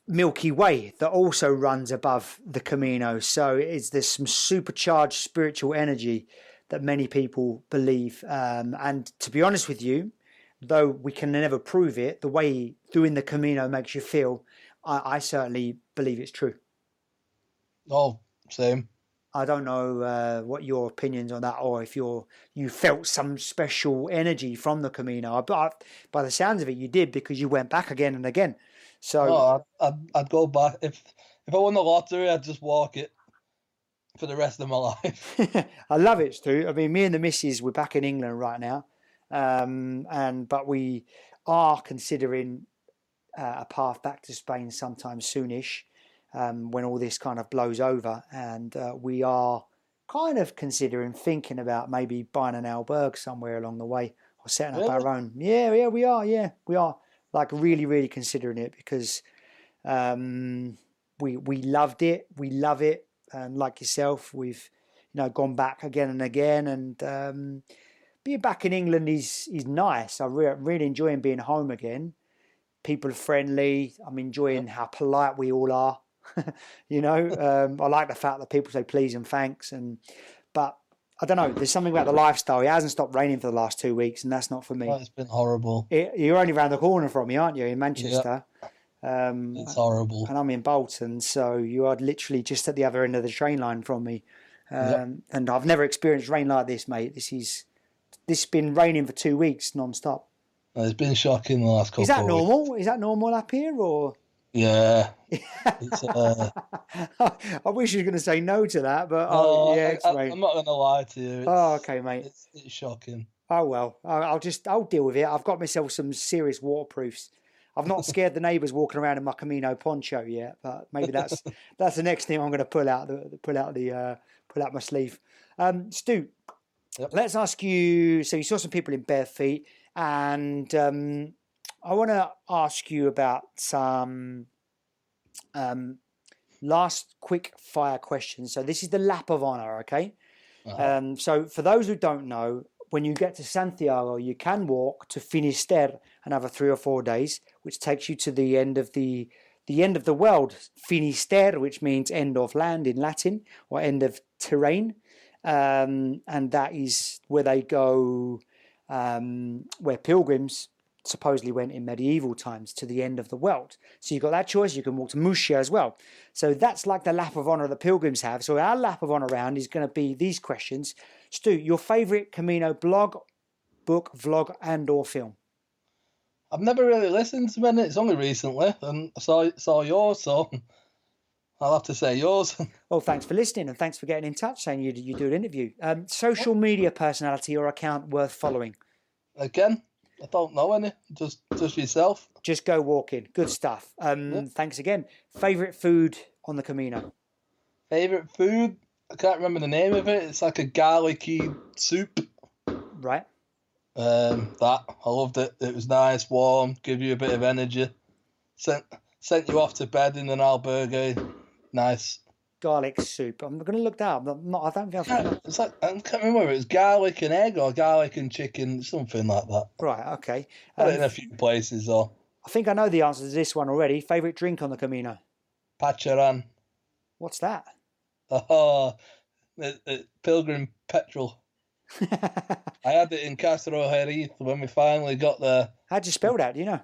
Milky Way that also runs above the Camino. So there's some supercharged spiritual energy that many people believe. And to be honest with you, though we can never prove it, the way doing the Camino makes you feel, I certainly believe it's true. Oh, same. I don't know what your opinions on that, or if you felt some special energy from the Camino. But by the sounds of it, you did, because you went back again and again. So I'd go back if I won the lottery. I'd just walk it for the rest of my life. I love it, Stu. I mean, me and the missus, we're back in England right now, but we are considering a path back to Spain sometime soonish. When all this kind of blows over, and we are kind of thinking about maybe buying an albergue somewhere along the way, or setting up our own. Yeah, we are like really, really considering it, because we loved it, we love it, and like yourself, we've gone back again and again, and being back in England is nice. I'm really enjoying being home again. People are friendly. I'm enjoying how polite we all are. I like the fact that people say please and thanks, but I don't know, there's something about the lifestyle. It hasn't stopped raining for the last 2 weeks, and that's not for me. Oh, it's been horrible. You're only around the corner from me, aren't you, in Manchester? Yep. It's horrible. And I'm in Bolton, so you are literally just at the other end of the train line from me. And I've never experienced rain like this, mate. This has been raining for 2 weeks non-stop. It's been shocking the last couple of weeks. Is that normal? Is that normal up here, or? Yeah. I wish you were going to say no to that, but I'm not going to lie to you. Okay, mate. It's shocking. Oh well, I'll deal with it. I've got myself some serious waterproofs. I've not scared the neighbours walking around in my Camino poncho yet, but maybe that's the next thing I'm going to pull out my sleeve. Stu, let's ask you. So you saw some people in bare feet, and I want to ask you about some last quick fire questions. So this is the lap of honor, okay? Uh-huh. So for those who don't know, when you get to Santiago, you can walk to Finisterre another 3 or 4 days, which takes you to the end of the world. Finisterre, which means end of land in Latin, or end of terrain, and that is where they go, where pilgrims supposedly went in medieval times, to the end of the world. So you've got that choice. You can walk to Murcia as well. So that's like the lap of honor the pilgrims have. So our lap of honor round is going to be these questions. Stu, your favorite Camino blog, book, vlog, and or film? I've never really listened to many. It's only recently, and I saw yours, so I'll have to say yours. Well, thanks for listening, and thanks for getting in touch, saying you do an interview. Social media personality or account worth following? Again, I don't know any. Just yourself. Just go walking. Good stuff. Thanks again. Favorite food on the Camino? Favorite food? I can't remember the name of it. It's like a garlicky soup. Right. That I loved it. It was nice, warm, give you a bit of energy. Sent you off to bed in an albergue. Nice. Garlic soup. I'm going to look that up. I don't think I've... It's like, I can't remember. It was garlic and egg or garlic and chicken, something like that. Right, okay. Got it in a few places though. I think I know the answer to this one already. Favourite drink on the Camino? Pacharan. What's that? Oh, Pilgrim petrol. I had it in Castro Jerez when we finally got there. How'd you spell that? Do you know?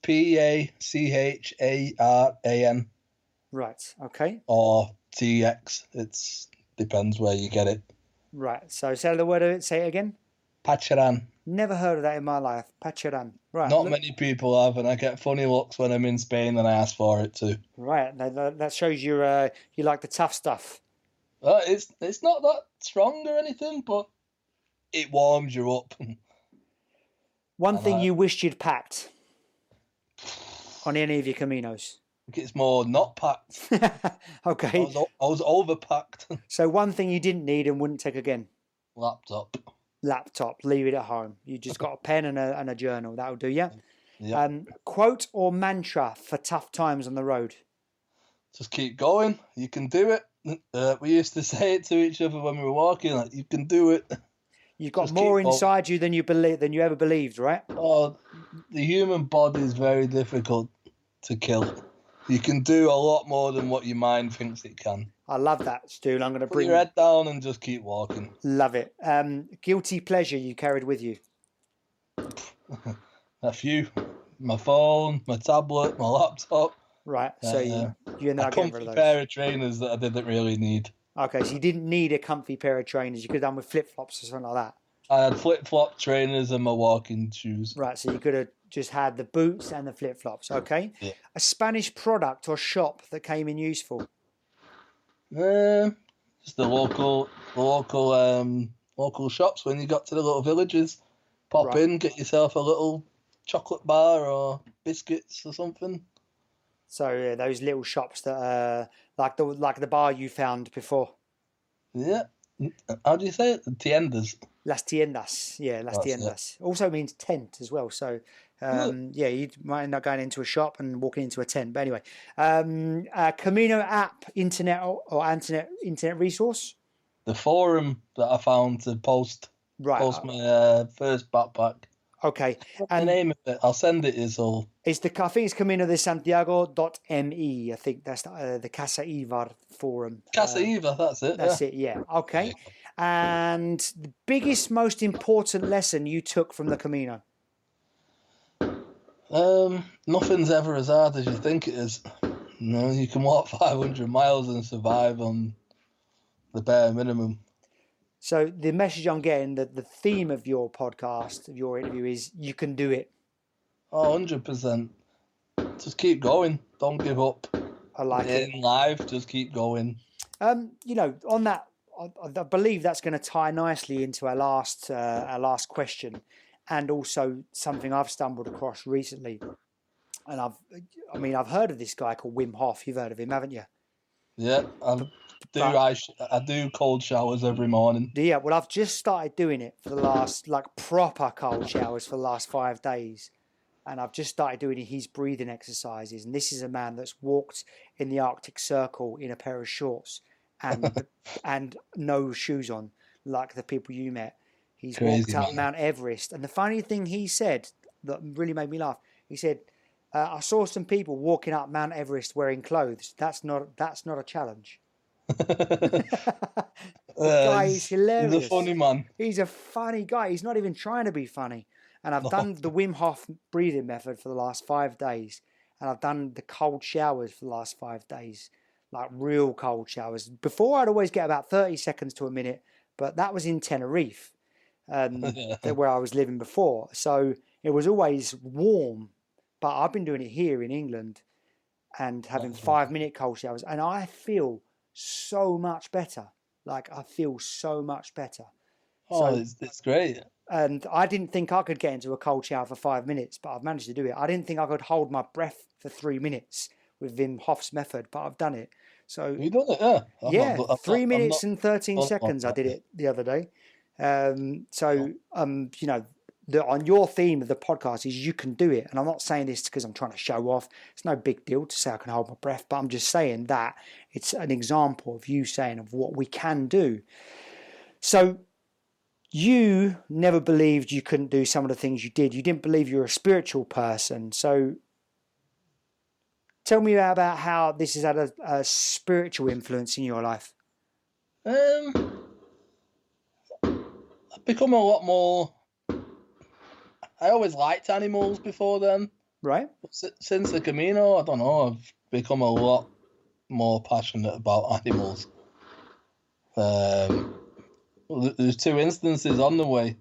Pacharan. Right, okay. Or TX. It depends where you get it. Right, so say the word of it. Say it again. Pacharan. Never heard of that in my life. Pacharan. Right. Not many people have, and I get funny looks when I'm in Spain and I ask for it too. Right, that shows you you like the tough stuff. It's not that strong or anything, but it warms you up. One thing you wished you'd packed on any of your Caminos? It's more not packed. Okay. I was overpacked. So one thing you didn't need and wouldn't take again? Laptop. Leave it at home. You just got a pen and a journal. That'll do, yeah? Yeah. Quote or mantra for tough times on the road? Just keep going. You can do it. We used to say it to each other when we were walking, like, you can do it. You've got more inside you than you ever believed, right? Oh, the human body is very difficult to kill. You can do a lot more than what your mind thinks it can. I love that, Stu. I'm going to Put your head down and just keep walking. Love it. Guilty pleasure you carried with you? A few. My phone, my tablet, my laptop. Right, so you ended up getting rid of those. A pair of trainers that I didn't really need. Okay, so you didn't need a comfy pair of trainers. You could have done with flip-flops or something like that. I had flip-flop trainers and my walking shoes. Right, so you could have just had the boots and the flip-flops, okay? Yeah. A Spanish product or shop that came in useful? Just the local shops when you got to the little villages. Pop in, get yourself a little chocolate bar or biscuits or something. So those little shops that like the bar you found before. Yeah. How do you say it? Tiendas. Las tiendas. Yeah, las tiendas. Also means tent as well. So yeah, you might end up going into a shop and walking into a tent. But anyway, Camino app, internet resource. The forum that I found to post my first backpack. Okay. What's the name of it? I'll send it. I think it's Camino de Santiago.me. I think that's the Casa Ivar forum. Casa Ivar, that's it. That's it, yeah. Okay. And the biggest, most important lesson you took from the Camino? Nothing's ever as hard as you think it is. You can walk 500 miles and survive on the bare minimum. So the message I'm getting, the theme of your podcast, of your interview is you can do it. Oh, 100%. Just keep going. Don't give up. I like it. In life, just keep going. On that, I believe that's going to tie nicely into our last question, and also something I've stumbled across recently. And I've heard of this guy called Wim Hof. You've heard of him, haven't you? Yeah, I do cold showers every morning. Yeah, well, I've just started doing it for the last, proper cold showers for the last 5 days. And I've just started doing his breathing exercises. And this is a man that's walked in the Arctic Circle in a pair of shorts and and no shoes on, like the people you met. He's walked up Mount Everest. And the funny thing he said that really made me laugh, he said, I saw some people walking up Mount Everest wearing clothes. That's not a challenge. The guy is hilarious. He's a funny man. He's a funny guy. He's not even trying to be funny. And I've done the Wim Hof breathing method for the last 5 days. And I've done the cold showers for the last 5 days. Like real cold showers. Before I'd always get about 30 seconds to a minute. But that was in Tenerife, where I was living before. So it was always warm. But I've been doing it here in England and having 5-minute cold showers. And I feel so much better. I feel so much better. Oh, it's great. And I didn't think I could get into a cold shower for 5 minutes, but I've managed to do it. I didn't think I could hold my breath for 3 minutes with Wim Hof's method, but I've done it. So you done it, yeah? 3 minutes and 13 seconds. I did it the other day. You know, on your theme of the podcast is you can do it. And I'm not saying this because I'm trying to show off. It's no big deal to say I can hold my breath, but I'm just saying that it's an example of you saying of what we can do. So you never believed you couldn't do some of the things you did. You didn't believe you were a spiritual person. So tell me about how this has had a spiritual influence in your life. I've become a lot more. I always liked animals before then. Right. Since the Camino, I don't know, I've become a lot more passionate about animals. There's two instances on the way.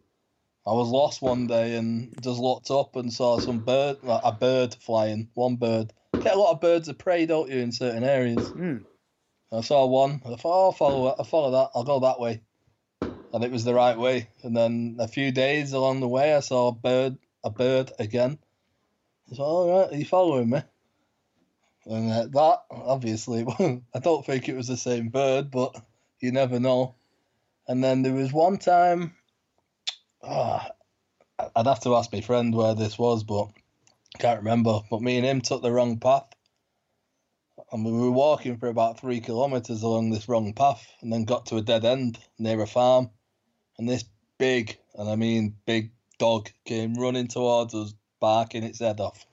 I was lost one day and just looked up and saw a bird flying, one bird. Get a lot of birds of prey, don't you, in certain areas? Mm. I saw one. I thought, I'll follow that. I'll go that way. And it was the right way. And then a few days along the way, I saw a bird again. I thought, all right, are you following me? And that, obviously, I don't think it was the same bird, but you never know. And then there was one time, I'd have to ask my friend where this was, but I can't remember. But me and him took the wrong path. And we were walking for about 3 kilometres along this wrong path and then got to a dead end near a farm. And this big, and I mean big, dog came running towards us, barking its head off.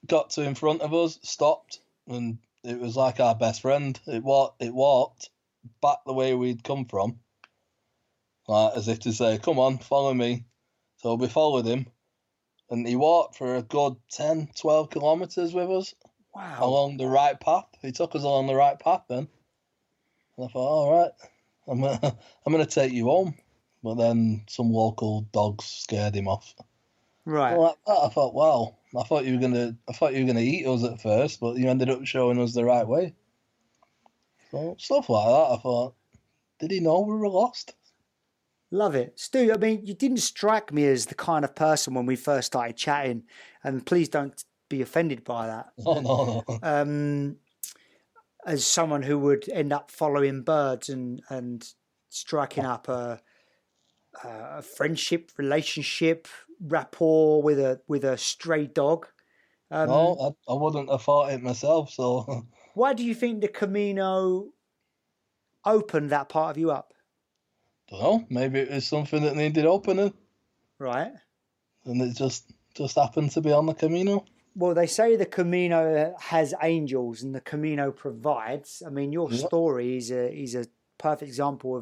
Got to in front of us, stopped, and it was like our best friend. It walked back the way we'd come from, like as if to say, come on, follow me. So we followed him, and he walked for a good 10, 12 kilometres with us. Wow. Along the right path. He took us along the right path then. And I thought, all right, I'm gonna take you home. But then some local dogs scared him off. Right. Like that, I thought, wow, I thought you were gonna eat us at first, but you ended up showing us the right way. So stuff like that, I thought, did he know we were lost? Love it. Stu, I mean, you didn't strike me as the kind of person when we first started chatting, and please don't be offended by that. No. As someone who would end up following birds and striking up a friendship, relationship, rapport with a stray dog. No, I wouldn't have thought it myself. So why do you think the Camino opened that part of you up? Don't know. Maybe it was something that needed opening. Right. And it just happened to be on the Camino. Well, they say the Camino has angels and the Camino provides. I mean, your story is a perfect example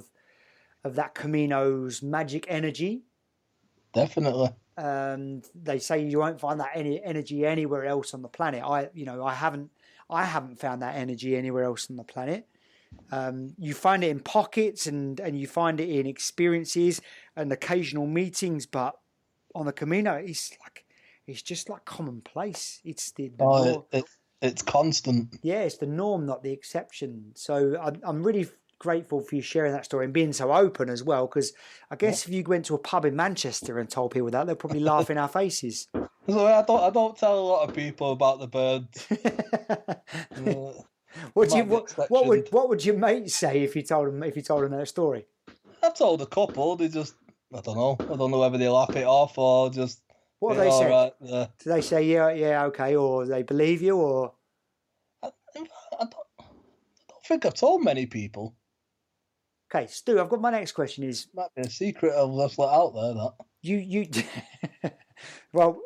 of that Camino's magic energy. Definitely. They say you won't find that energy anywhere else on the planet. I haven't found that energy anywhere else on the planet. You find it in pockets and you find it in experiences and occasional meetings, but on the Camino, it's just like commonplace. It's it's constant. Yeah, it's the norm, not the exception. So I'm really grateful for you sharing that story and being so open as well, because I guess if you went to a pub in Manchester and told people that, they'd probably laugh in our faces. So I don't tell a lot of people about the birds. What would your mate say if you told them that story? I've told a couple. They just, I don't know whether they laugh it off or just. What have they said? Right, Do they say yeah, okay, or they believe you, or? I don't think I've told many people. Okay, Stu, I've got my next question is. Might be a secret I've left out there. That you. Well,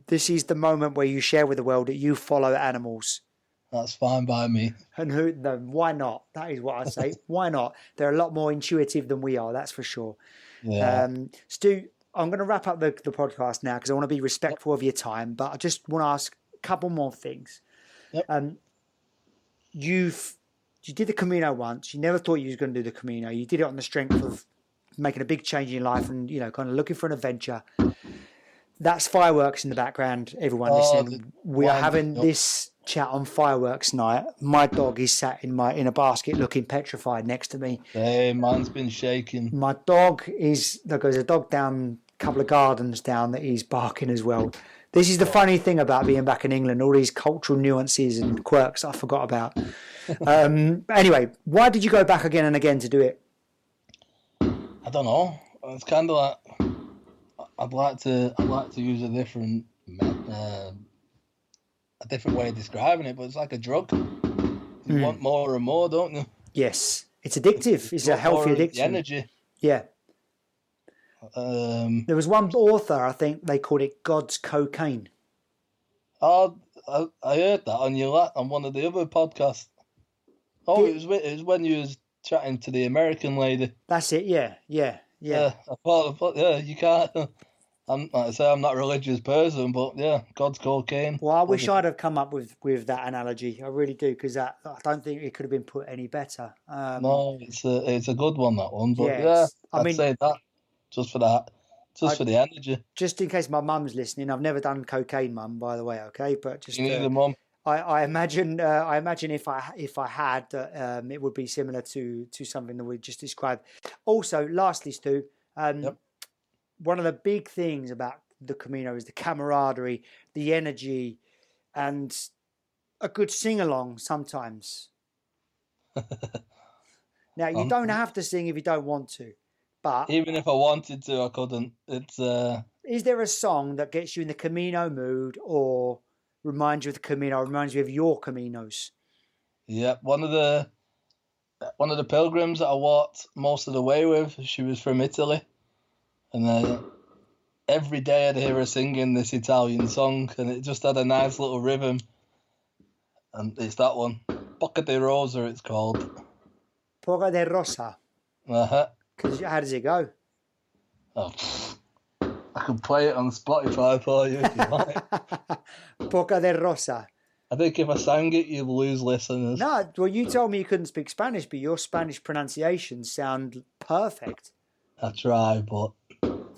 this is the moment where you share with the world that you follow animals. That's fine by me. And why not? That is what I say. Why not? They're a lot more intuitive than we are, that's for sure. Yeah. Stu, I'm going to wrap up the podcast now because I want to be respectful of your time, but I just want to ask a couple more things. Yep. You did the Camino once. You never thought you was going to do the Camino. You did it on the strength of making a big change in your life and, kind of looking for an adventure. That's fireworks in the background, everyone listening. We are having this chat on fireworks night. My dog is sat in a basket looking petrified next to me. Hey, mine's been shaking. My dog there's a dog down a couple of gardens down that he's barking as well. This is the funny thing about being back in England, all these cultural nuances and quirks I forgot about. Anyway, why did you go back again and again to do it? I don't know. It's kind of like I'd like to use a different way of describing it, but it's like a drug. You want more and more, don't you? Yes, it's addictive. It's a healthy More of the addiction. energy. Yeah. There was one author, I think they called it God's cocaine. Oh, I heard that on one of the other podcasts. Oh, it was when you was chatting to the American lady. That's it. Yeah. I thought, you can't. Like I say, I'm not a religious person, but yeah, God's cocaine. Well, I wish I'd have come up with that analogy. I really do, because I don't think it could have been put any better. No, it's a good one, that one. But I'd say that just for that, for the energy. Just in case my mum's listening, I've never done cocaine, mum, by the way. Okay, but just you need mum. I imagine if I had, it would be similar to something that we just described. Also, lastly, Stu, one of the big things about the Camino is the camaraderie, the energy, and a good sing-along sometimes. Now, you don't have to sing if you don't want to, but even if I wanted to, I couldn't. It's Is there a song that gets you in the Camino mood, or reminds you of the Camino, reminds you of your Caminos? Yeah, one of the pilgrims that I walked most of the way with, she was from Italy, and every day I'd hear her singing this Italian song, and it just had a nice little rhythm. And it's that one, Bocca di Rosa, it's called. Bocca di Rosa. How does it go? Oh, I can play it on Spotify for you if you like. Bocca di Rosa. I think if I sang it, you'd lose listeners. No, well, you told me you couldn't speak Spanish, but your Spanish pronunciations sound perfect. I try, but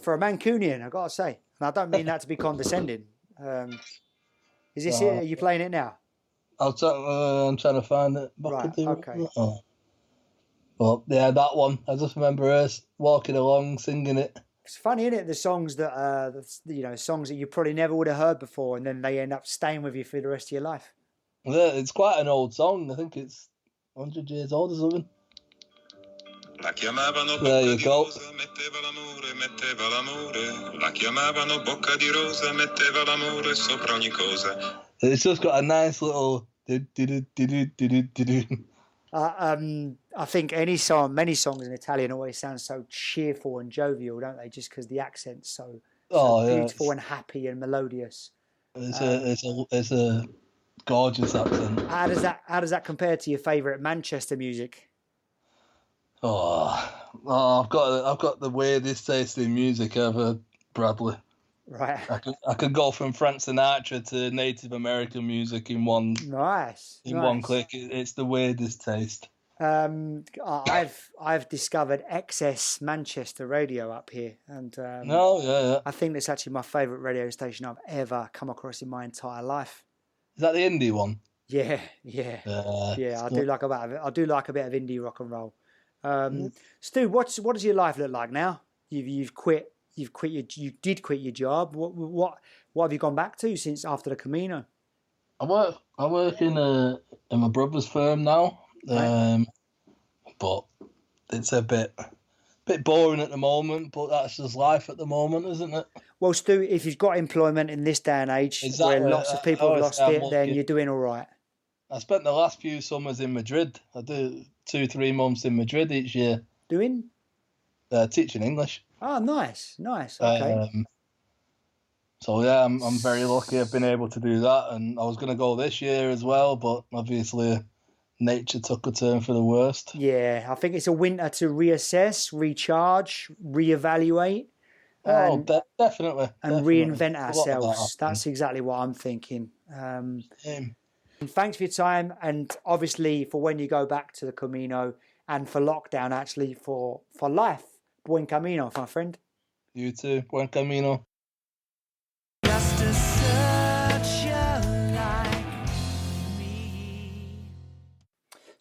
for a Mancunian, I've got to say, and I don't mean that to be condescending. Is this it? Are you playing it now? I'm trying to find it. Right, okay. Oh. Well, yeah, that one. I just remember her walking along, singing it. It's funny, isn't it? The songs that songs that you probably never would have heard before, and then they end up staying with you for the rest of your life. Yeah, it's quite an old song. I think it's 100 years old or something. La chiamavano There you go. rosa, metteva l'amore. La chiamavano bocca di rosa, metteva l'amore sopra ogni cosa. It's just got a nice little. I think many songs in Italian always sound so cheerful and jovial, don't they? Just because the accent's so beautiful and happy and melodious. It's a gorgeous accent. How does that compare to your favourite Manchester music? I've got the weirdest taste in music ever, Bradley. Right. I could go from Frank Sinatra to Native American music in one. Nice. One click. It's the weirdest taste. I've discovered XS Manchester Radio up here, and I think that's actually my favourite radio station I've ever come across in my entire life. Is that the indie one? Yeah. I do like a bit of indie rock and roll. Stu, what does your life look like now? You did quit your job. What have you gone back to since after the Camino? I work in my brother's firm now, but it's a bit boring at the moment. But that's just life at the moment, isn't it? Well, Stu, if you've got employment in this day and age, where lots of people have lost it, then you're doing all right. I spent the last few summers in Madrid. I do 2-3 months in Madrid each year. Doing? Teaching English. Oh, nice. Okay. So yeah, I'm very lucky I've been able to do that, and I was going to go this year as well, but obviously nature took a turn for the worst. Yeah, I think it's a winter to reassess, recharge, reevaluate. Definitely. And reinvent ourselves. That's exactly what I'm thinking. Thanks for your time, and obviously for when you go back to the Camino, and for lockdown, actually for life. Buen Camino, my friend. You too. Buen Camino.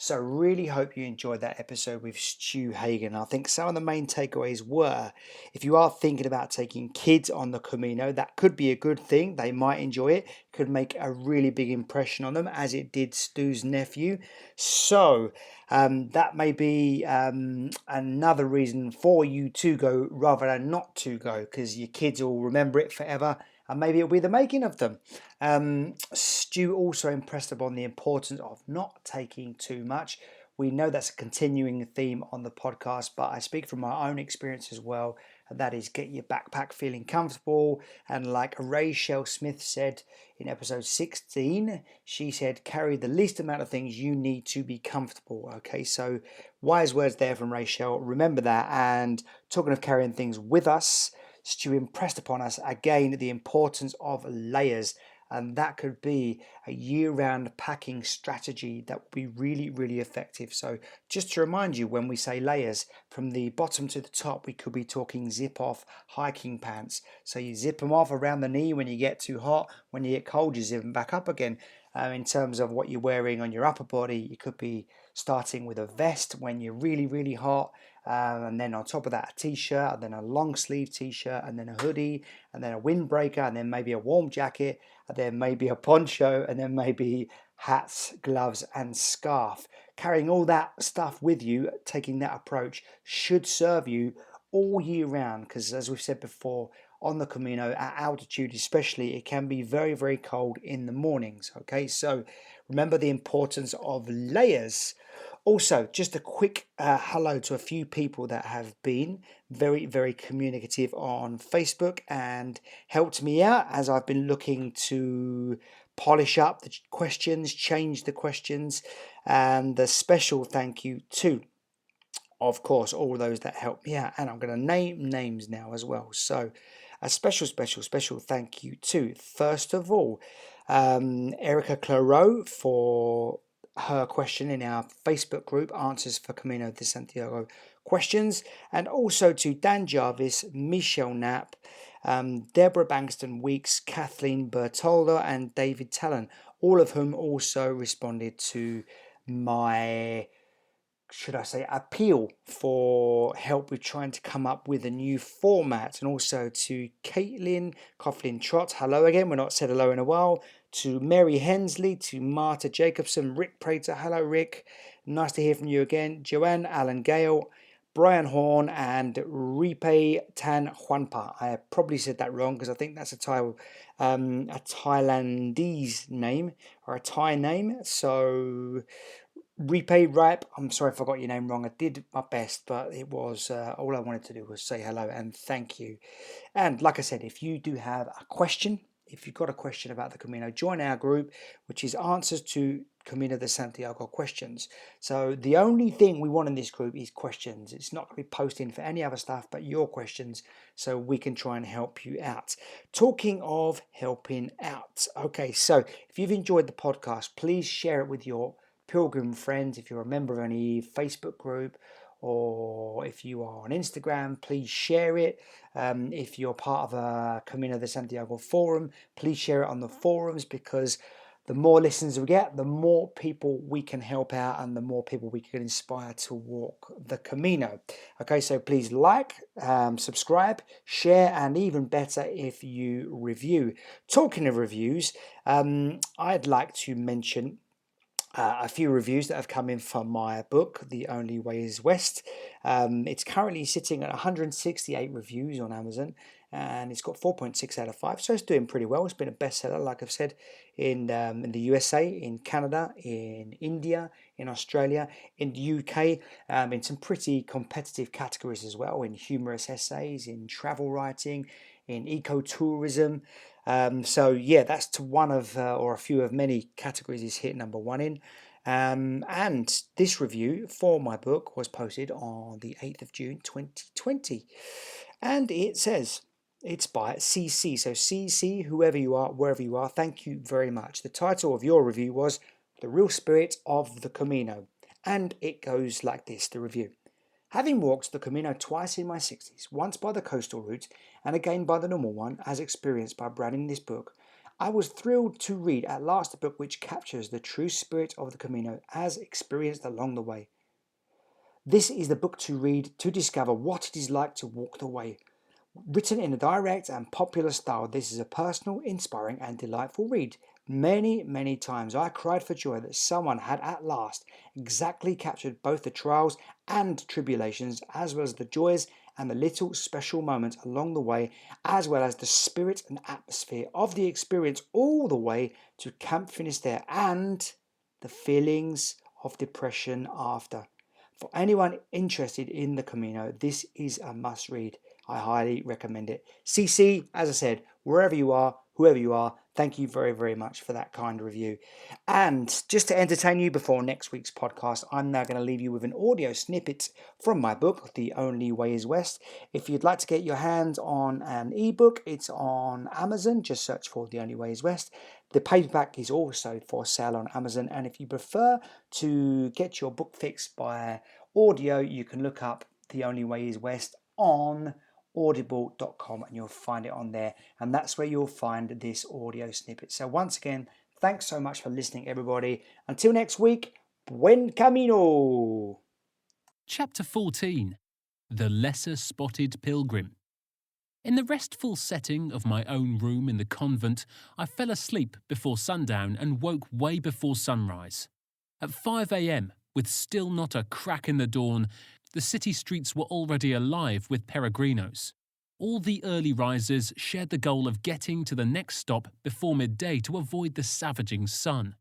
So really hope you enjoyed that episode with Stu Hagen. I think some of the main takeaways were, if you are thinking about taking kids on the Camino, that could be a good thing. They might enjoy it, could make a really big impression on them, as it did Stu's nephew. So that may be another reason for you to go rather than not to go, because your kids will remember it forever, and maybe it'll be the making of them. Stu also impressed upon the importance of not taking too much. We know that's a continuing theme on the podcast, but I speak from my own experience as well, and that is get your backpack feeling comfortable. And like Rachel Smith said in episode 16, she said, carry the least amount of things you need to be comfortable. Okay, so wise words there from Rachel. Remember that. And talking of carrying things with us, Stu impressed upon us again the importance of layers, and that could be a year-round packing strategy that will be really, really effective. So just to remind you, when we say layers, from the bottom to the top, we could be talking zip-off hiking pants. So you zip them off around the knee when you get too hot. When you get cold, you zip them back up again. In terms of what you're wearing on your upper body, you could be starting with a vest when you're really, really hot. And then on top of that, a t-shirt, and then a long sleeve t-shirt, and then a hoodie, and then a windbreaker, and then maybe a warm jacket, and then maybe a poncho, and then maybe hats, gloves, and scarf. Carrying all that stuff with you, taking that approach, should serve you all year round, because as we've said before, on the Camino, at altitude especially, it can be very, very cold in the mornings. Okay, so remember the importance of layers. Also, just a quick hello to a few people that have been very, very communicative on Facebook and helped me out as I've been looking to polish up the questions, change the questions, and a special thank you to, of course, all those that helped me out. And I'm going to name names now as well. So a special thank you to, first of all, Erica Claro for her question in our Facebook group, Answers for Camino de Santiago Questions, and also to Dan Jarvis, Michelle Knapp, Deborah Bankston Weeks, Kathleen Bertoldo, and David Talon, all of whom also responded to my, should I say, appeal for help with trying to come up with a new format. And also to Caitlin Coughlin Trott, hello again, we're not said hello in a while. To Mary Hensley, to Marta Jacobson, Rick Prater, hello Rick, nice to hear from you again. Joanne Allen Gale, Brian Horn, and Ripe Tan Juanpa. I probably said that wrong because I think that's a Thailandese name or a Thai name. So Ripe, I'm sorry if I got your name wrong. I did my best, but it was all I wanted to do was say hello and thank you. And like I said, if you do have a question, if you've got a question about the Camino, join our group, which is Answers to Camino de Santiago Questions. So the only thing we want in this group is questions. It's not going to be posting for any other stuff but your questions, so we can try and help you out. Talking of helping out, okay, so if you've enjoyed the podcast, please share it with your pilgrim friends. If you're a member of any Facebook group, or if you are on Instagram, please share it. If you're part of a Camino de Santiago forum, please share it on the forums, because the more listeners we get, the more people we can help out and the more people we can inspire to walk the Camino. Okay, so please like, subscribe, share, and even better if you review. Talking of reviews, I'd like to mention a few reviews that have come in from my book, The Only Way is West. It's currently sitting at 168 reviews on Amazon, and it's got 4.6 out of 5, so it's doing pretty well. It's been a bestseller, like I've said, in the USA, in Canada, in India, in Australia, in the UK, in some pretty competitive categories as well, in humorous essays, in travel writing, in ecotourism. So yeah, that's to one of or a few of many categories is hit number one in. And this review for my book was posted on the 8th of June 2020. And it says, it's by CC. So CC, whoever you are, wherever you are, thank you very much. The title of your review was The Real Spirit of the Camino. And it goes like this, the review. Having walked the Camino twice in my 60s, once by the coastal route and again by the normal one, as experienced by Brad in this book, I was thrilled to read at last a book which captures the true spirit of the Camino as experienced along the way. This is the book to read to discover what it is like to walk the way. Written in a direct and popular style, this is a personal, inspiring and delightful read. Many times I cried for joy that someone had at last exactly captured both the trials and tribulations, as well as the joys and the little special moments along the way, as well as the spirit and atmosphere of the experience all the way to camp finish there, and the feelings of depression after. For anyone interested in the Camino, this is a must read. I highly recommend it. CC, as I said, wherever you are, whoever you are, thank you very much for that kind review. And just to entertain you before next week's podcast, I'm now going to leave you with an audio snippet from my book, The Only Way is West. If you'd like to get your hands on an ebook, it's on Amazon. Just search for The Only Way is West. The paperback is also for sale on Amazon. And if you prefer to get your book fixed by audio, you can look up The Only Way is West on audible.com and you'll find it on there, and that's where you'll find this audio snippet. So once again, thanks so much for listening, everybody. Until next week, Buen Camino! Chapter 14. The Lesser Spotted Pilgrim. In the restful setting of my own room in the convent, I fell asleep before sundown and woke way before sunrise. At 5 a.m, with still not a crack in the dawn, the city streets were already alive with peregrinos. All the early risers shared the goal of getting to the next stop before midday to avoid the savaging sun.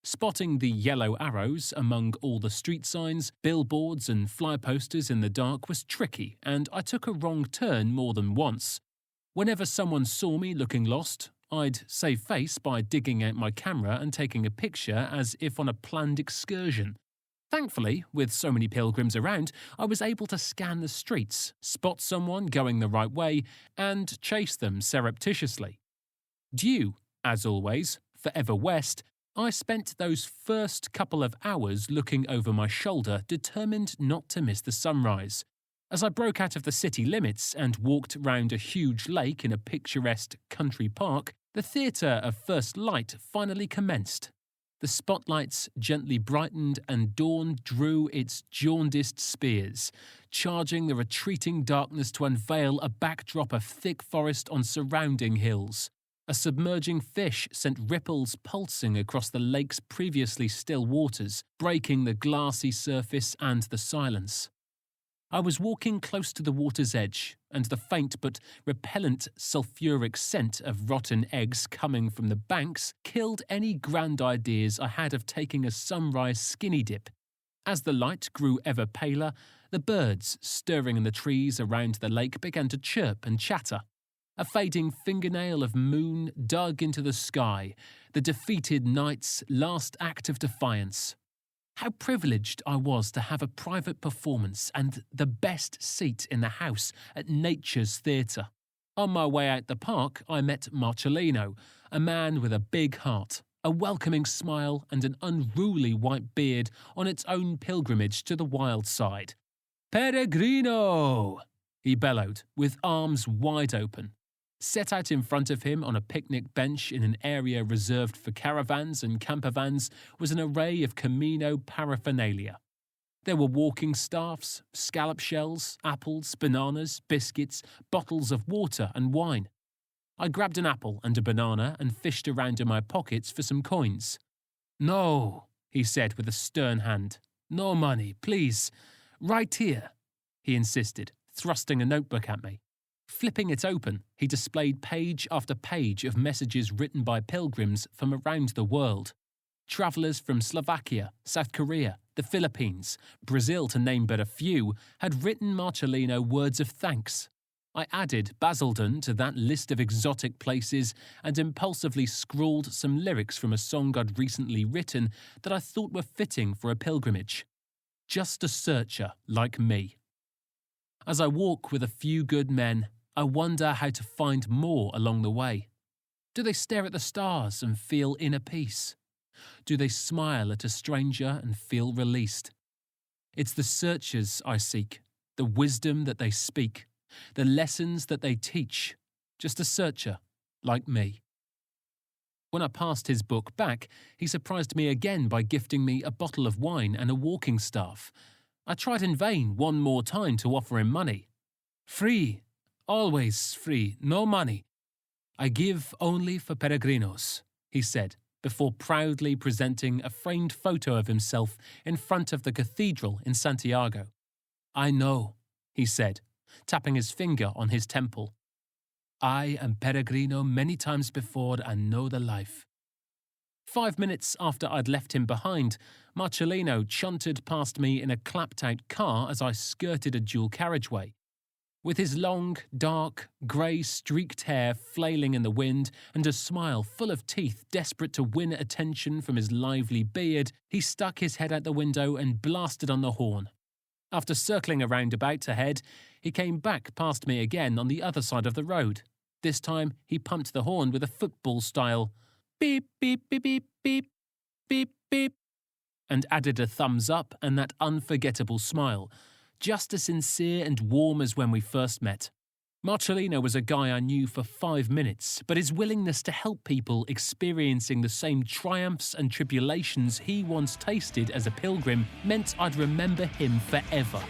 Spotting the yellow arrows among all the street signs, billboards and fly posters in the dark was tricky, and I took a wrong turn more than once. Whenever someone saw me looking lost, I'd save face by digging out my camera and taking a picture as if on a planned excursion. Thankfully, with so many pilgrims around, I was able to scan the streets, spot someone going the right way, and chase them surreptitiously. Due, as always, forever west, I spent those first couple of hours looking over my shoulder, determined not to miss the sunrise. As I broke out of the city limits and walked round a huge lake in a picturesque country park, the theatre of first light finally commenced. The spotlights gently brightened and dawn drew its jaundiced spears, charging the retreating darkness to unveil a backdrop of thick forest on surrounding hills. A submerging fish sent ripples pulsing across the lake's previously still waters, breaking the glassy surface and the silence. I was walking close to the water's edge, and the faint but repellent sulphuric scent of rotten eggs coming from the banks killed any grand ideas I had of taking a sunrise skinny dip. As the light grew ever paler, the birds stirring in the trees around the lake began to chirp and chatter. A fading fingernail of moon dug into the sky, the defeated night's last act of defiance. How privileged I was to have a private performance and the best seat in the house at Nature's Theatre. On my way out the park, I met Marcellino, a man with a big heart, a welcoming smile and an unruly white beard on its own pilgrimage to the wild side. "Peregrino!" he bellowed, with arms wide open. Set out in front of him on a picnic bench in an area reserved for caravans and campervans was an array of Camino paraphernalia. There were walking staffs, scallop shells, apples, bananas, biscuits, bottles of water and wine. I grabbed an apple and a banana and fished around in my pockets for some coins. "No," he said with a stern hand. "No money, please. Right here," he insisted, thrusting a notebook at me. Flipping it open, he displayed page after page of messages written by pilgrims from around the world. Travellers from Slovakia, South Korea, the Philippines, Brazil to name but a few, had written Marcellino words of thanks. I added Basildon to that list of exotic places and impulsively scrawled some lyrics from a song I'd recently written that I thought were fitting for a pilgrimage. Just a searcher like me. As I walk with a few good men, I wonder how to find more along the way. Do they stare at the stars and feel inner peace? Do they smile at a stranger and feel released? It's the searchers I seek, the wisdom that they speak, the lessons that they teach. Just a searcher like me. When I passed his book back, he surprised me again by gifting me a bottle of wine and a walking staff. I tried in vain one more time to offer him money. Free, always free, no money. I give only for peregrinos, he said, before proudly presenting a framed photo of himself in front of the cathedral in Santiago. I know, he said, tapping his finger on his temple. I am peregrino many times before and know the life. 5 minutes after I'd left him behind, Marcellino chunted past me in a clapped-out car as I skirted a dual carriageway. With his long, dark, grey streaked hair flailing in the wind and a smile full of teeth desperate to win attention from his lively beard, he stuck his head out the window and blasted on the horn. After circling a roundabout ahead, he came back past me again on the other side of the road. This time, he pumped the horn with a football-style beep, beep, beep, beep, beep, beep, beep, and added a thumbs up and that unforgettable smile, just as sincere and warm as when we first met. Marcellino was a guy I knew for 5 minutes, but his willingness to help people experiencing the same triumphs and tribulations he once tasted as a pilgrim meant I'd remember him forever.